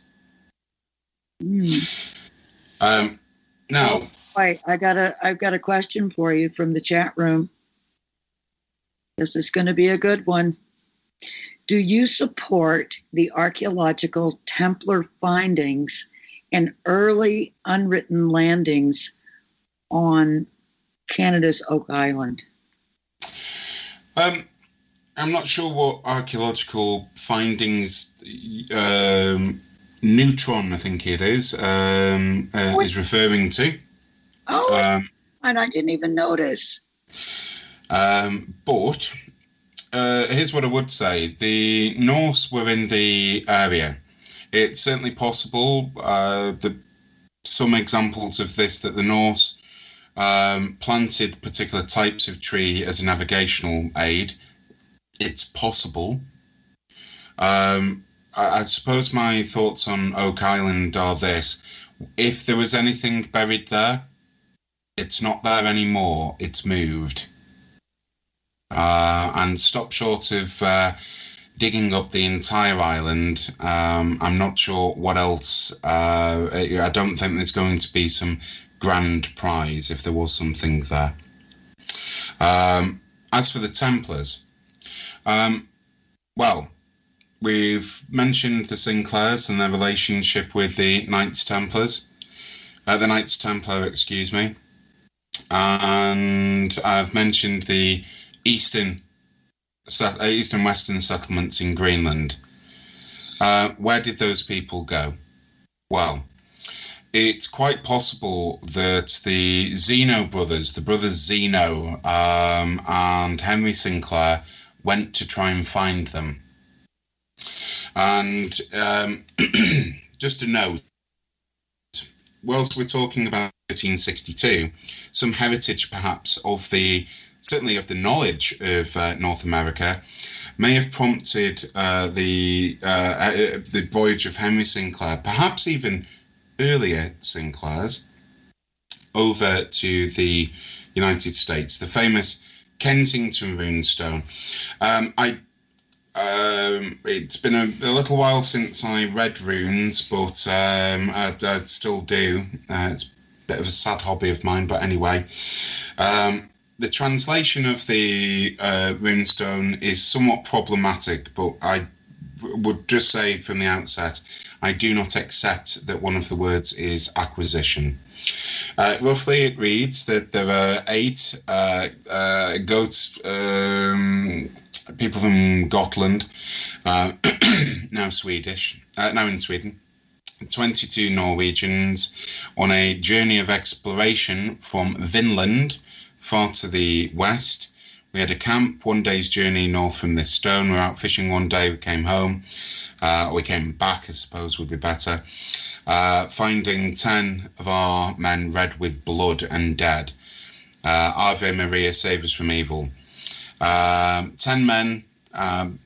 Now, wait, I've got a question for you from the chat room. This is going to be a good one. Do you support the archaeological Templar findings and early unwritten landings on Canada's Oak Island? I'm not sure what archaeological findings, Neutron, I think it is referring to. Oh, and I didn't even notice. But here's what I would say. The Norse were in the area. It's certainly possible that some examples of this, that the Norse planted particular types of tree as a navigational aid. It's possible. I suppose my thoughts on Oak Island are this. If there was anything buried there, it's not there anymore. It's moved. And stop short of digging up the entire island. I'm not sure what else. I don't think there's going to be some grand prize if there was something there. As for the Templars, well, we've mentioned the Sinclairs and their relationship with the Knights Templar, excuse me. And I've mentioned the eastern western settlements in Greenland. Where did those people go? Well, it's quite possible that the Zeno brothers, the brothers Zeno and Henry Sinclair, went to try and find them. And just a note, whilst we're talking about 1362, some heritage perhaps of certainly of the knowledge of North America may have prompted the voyage of Henry Sinclair, perhaps even earlier Sinclairs, over to the United States, the famous Kensington runestone. It's been a little while since I read runes, but I still do. It's a bit of a sad hobby of mine, but anyway. The translation of the runestone is somewhat problematic, but I would just say from the outset, I do not accept that one of the words is acquisition. Roughly, it reads that there are 8 goats, people from Gotland, now in Sweden, 22 Norwegians on a journey of exploration from Vinland, far to the west. We had a camp, 1 day's journey north from this stone. We were out fishing one day, we came home. We came back, I suppose would be better. Finding 10 of our men red with blood and dead. Ave Maria, save us from evil. 10 men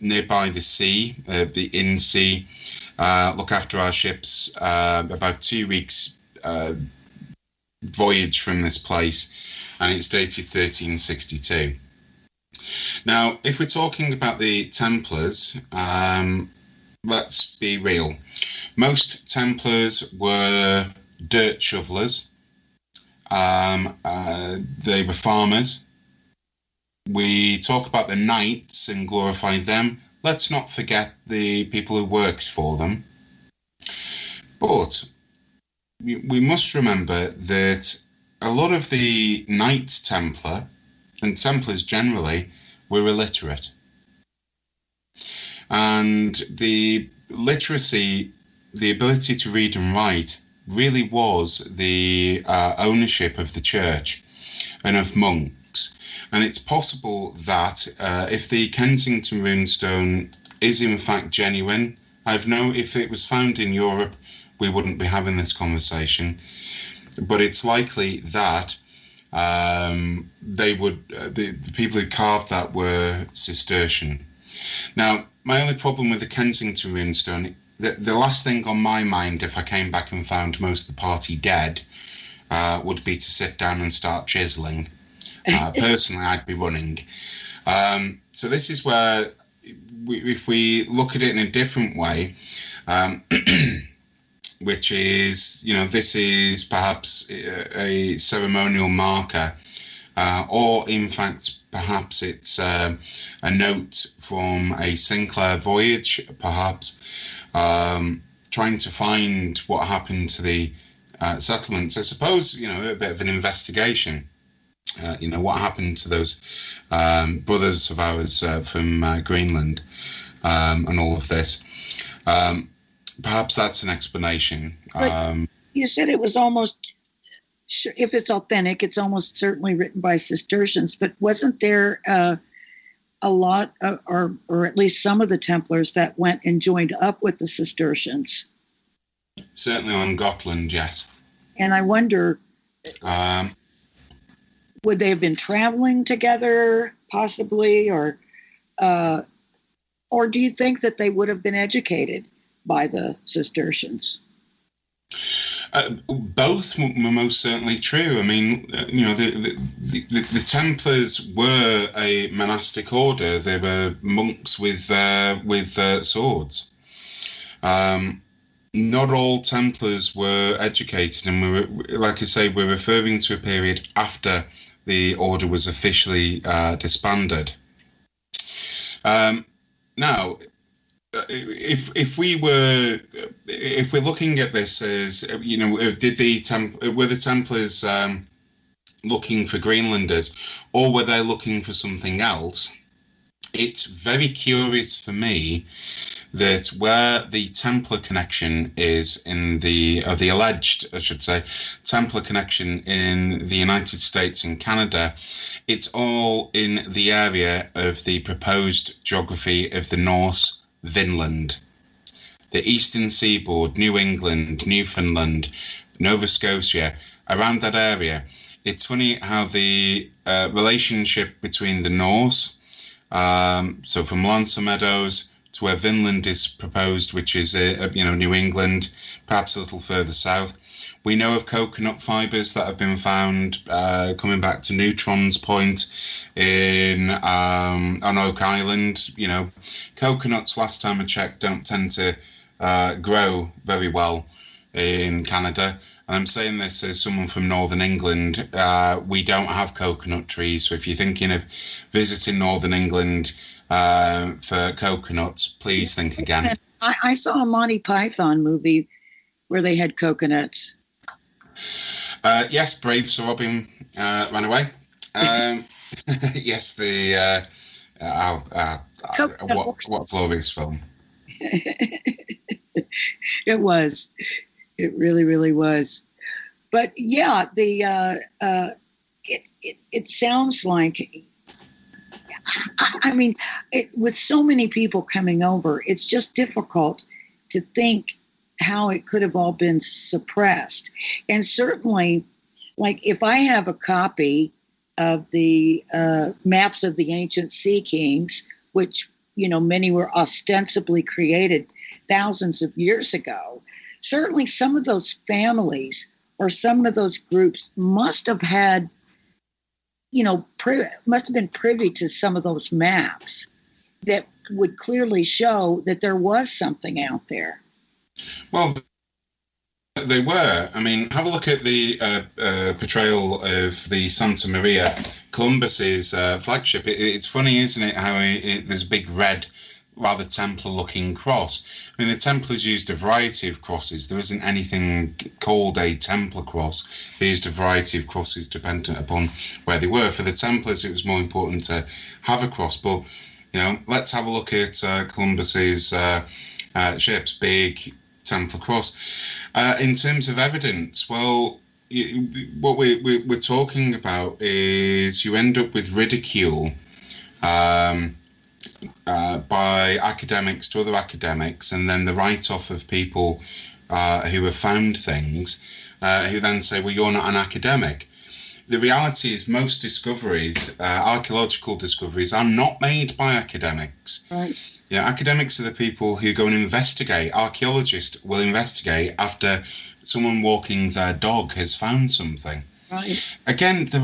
nearby the sea, the Inn Sea, look after our ships. About 2 weeks voyage from this place, and it's dated 1362. Now, if we're talking about the Templars, let's be real. Most Templars were dirt shovelers. They were farmers. We talk about the knights and glorify them. Let's not forget the people who worked for them. But we must remember that a lot of the Knights Templar, and Templars generally, were illiterate. And the literacy, the ability to read and write, really was the ownership of the church and of monks. And it's possible that if the Kensington runestone is in fact genuine, if it was found in Europe, we wouldn't be having this conversation. But it's likely that they would the people who carved that were Cistercian. Now, my only problem with the Kensington runestone, the last thing on my mind if I came back and found most of the party dead would be to sit down and start chiseling. Personally, I'd be running. So this is where, if we look at it in a different way, which is, this is perhaps a ceremonial marker, or in fact, perhaps it's a note from a Sinclair voyage, perhaps, trying to find what happened to the settlements. I suppose, a bit of an investigation. What happened to those brothers of ours from Greenland, and all of this. Perhaps that's an explanation. You said it was almost, if it's authentic, it's almost certainly written by Cistercians, but wasn't there a lot, or at least some of the Templars that went and joined up with the Cistercians? Certainly on Gotland, yes. And I wonder, would they have been traveling together, possibly, or do you think that they would have been educated by the Cistercians? Both were most certainly true. I mean, the Templars were a monastic order. They were monks with swords. Not all Templars were educated, and we were, like I say, we're referring to a period after the order was officially disbanded. Now, if we're looking at this as, were the Templars looking for Greenlanders, or were they looking for something else? It's very curious for me that where the Templar connection is the alleged, I should say, Templar connection in the United States and Canada, it's all in the area of the proposed geography of the Norse Vinland, the eastern seaboard, New England, Newfoundland, Nova Scotia, around that area. It's funny how the relationship between the Norse, so from Lancer Meadows to where Vinland is proposed, which is New England, perhaps a little further south. We know of coconut fibres that have been found coming back to Neutron's Point on Oak Island. Coconuts, last time I checked, don't tend to grow very well in Canada. And I'm saying this as someone from Northern England. We don't have coconut trees, so if you're thinking of visiting Northern England for coconuts, please think again. I saw a Monty Python movie where they had coconuts. Yes, brave Sir Robin ran away. Yes, what a glorious film. It was. It really, really was. But yeah, it sounds like, I mean, with so many people coming over, it's just difficult to think how it could have all been suppressed. And certainly, like, if I have a copy of the maps of the ancient sea kings, which, many were ostensibly created thousands of years ago, certainly some of those families or some of those groups must have had, must have been privy to some of those maps that would clearly show that there was something out there. Well, they were. I mean, have a look at the portrayal of the Santa Maria, Columbus's flagship. It's funny, isn't it, how there's a big red, rather Templar-looking cross. I mean, the Templars used a variety of crosses. There isn't anything called a Templar cross. They used a variety of crosses dependent upon where they were. For the Templars, it was more important to have a cross. But, let's have a look at Columbus's ships, big Templar cross. In terms of evidence, well, what we're talking about is you end up with ridicule by academics to other academics, and then the write-off of people who have found things, who then say, well, you're not an academic. The reality is most discoveries, archaeological discoveries, are not made by academics. Right. Yeah, academics are the people who go and investigate. Archaeologists will investigate after someone walking their dog has found something. Right. Again, there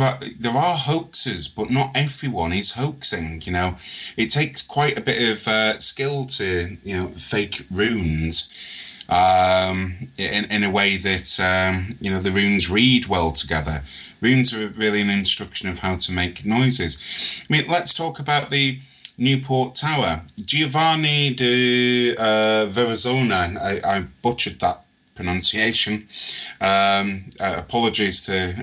are hoaxes, but not everyone is hoaxing. You know, it takes quite a bit of skill to fake runes in a way that the runes read well together. Runes are really an instruction of how to make noises. I mean, let's talk about the Newport Tower. Giovanni de Verrazona, I butchered that pronunciation. Apologies to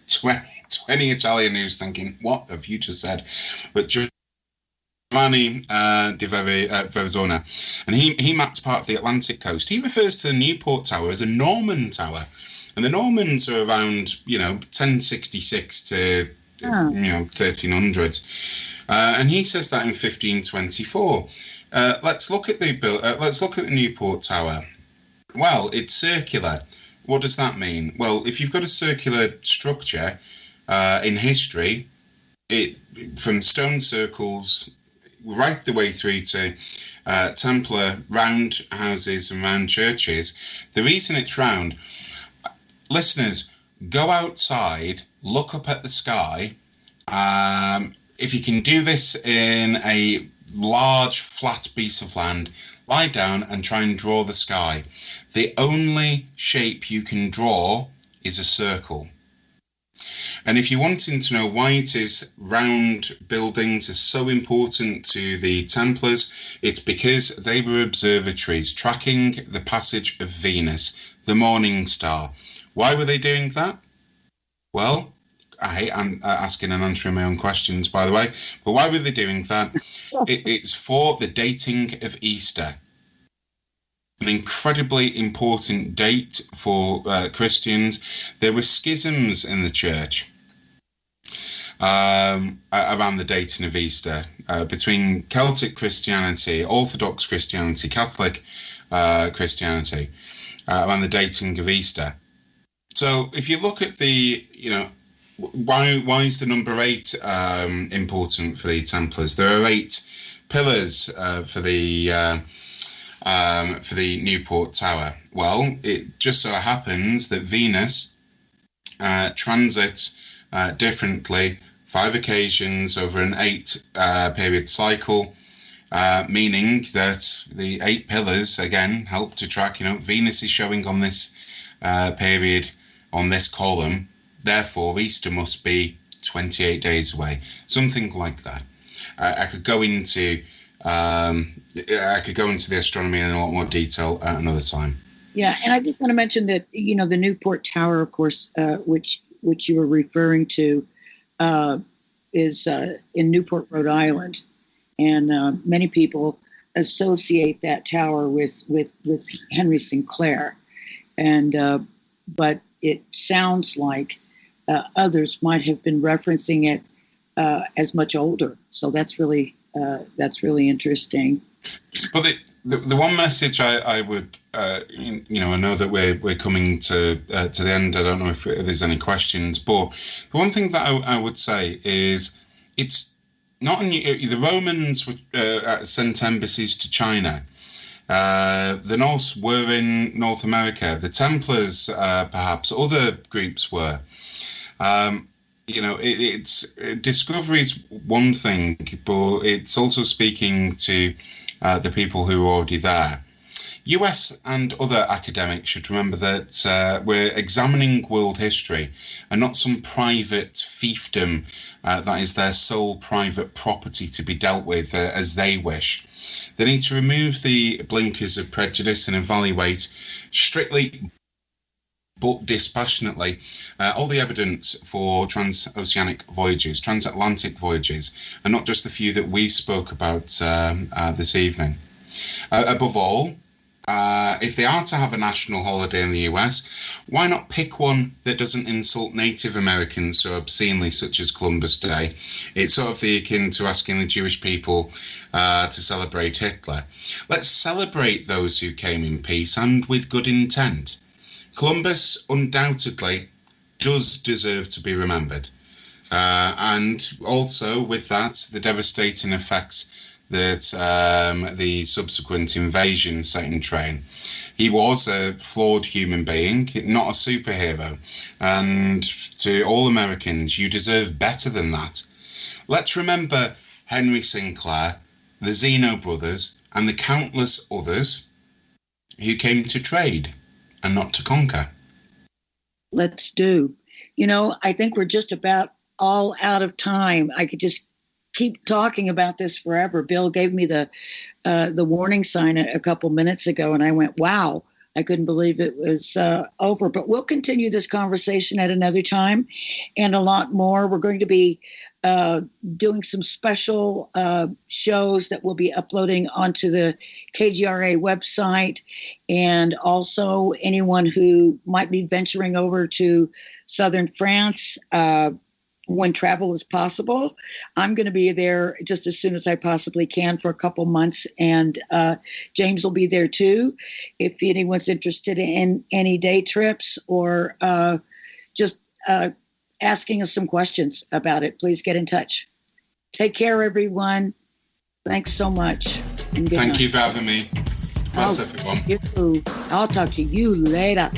20 Italian who's thinking, what have you just said? But Giovanni de Verrazona, and he maps part of the Atlantic coast. He refers to the Newport Tower as a Norman tower, and the Normans are around 1066 to 1300, and he says that in 1524. Let's look at the Newport Tower. Well, it's circular. What does that mean? Well, if you've got a circular structure in history, from stone circles right the way through to Templar round houses and round churches, the reason it's round, listeners, go outside, look up at the sky. If you can do this in a large flat piece of land, lie down and try and draw the sky. The only shape you can draw is a circle. And if you're wanting to know why it is round buildings are so important to the Templars, it's because they were observatories tracking the passage of Venus, the morning star. Why were they doing that? Well, I hate asking and answering my own questions, by the way, but why were they doing that? It's for the dating of Easter. An incredibly important date for Christians. There were schisms in the church around the dating of Easter between Celtic Christianity, Orthodox Christianity, Catholic Christianity around the dating of Easter. So if you look at the, why is the number 8 important for the Templars? There are 8 pillars for the Newport Tower. Well, it just so happens that Venus transits differently 5 occasions over an 8 period cycle, meaning that the 8 pillars again help to track. Venus is showing on this period on this column. Therefore, Easter must be 28 days away, something like that. I could go into the astronomy in a lot more detail at another time. Yeah, and I just want to mention that the Newport Tower, of course, which you were referring to, is in Newport, Rhode Island, and many people associate that tower with Henry Sinclair, and but it sounds like others might have been referencing it as much older. So that's really interesting. But the one message I would I know that we're coming to the end. I don't know if there's any questions, but the one thing that I would say is it's not the Romans sent embassies to China. The Norse were in North America. The Templars, perhaps other groups were. It's discovery is one thing, but it's also speaking to the people who are already there. US and other academics should remember that we're examining world history and not some private fiefdom that is their sole private property to be dealt with as they wish. They need to remove the blinkers of prejudice and evaluate strictly but dispassionately all the evidence for transoceanic voyages, transatlantic voyages, and not just the few that we spoke about this evening. Above all, if they are to have a national holiday in the US, why not pick one that doesn't insult Native Americans so obscenely, such as Columbus Day? It's sort of akin to asking the Jewish people to celebrate Hitler. Let's celebrate those who came in peace and with good intent. Columbus undoubtedly does deserve to be remembered. And also with that, the devastating effects that the subsequent invasion set in train. He was a flawed human being, not a superhero. And to all Americans, you deserve better than that. Let's remember Henry Sinclair, the Zeno brothers, and the countless others who came to trade and not to conquer. Let's do. You know, I think we're just about all out of time. I could just keep talking about this forever. Bill gave me the warning sign a couple minutes ago, and I went, wow, I couldn't believe it was over. But we'll continue this conversation at another time and a lot more. We're going to be doing some special shows that we'll be uploading onto the KGRA website. And also anyone who might be venturing over to southern France, when travel is possible, I'm going to be there just as soon as I possibly can for a couple months. And James will be there too. If anyone's interested in any day trips or just asking us some questions about it, please get in touch. Take care, everyone. Thanks so much. Thank you for having me. Bye, everyone. I'll talk to you later.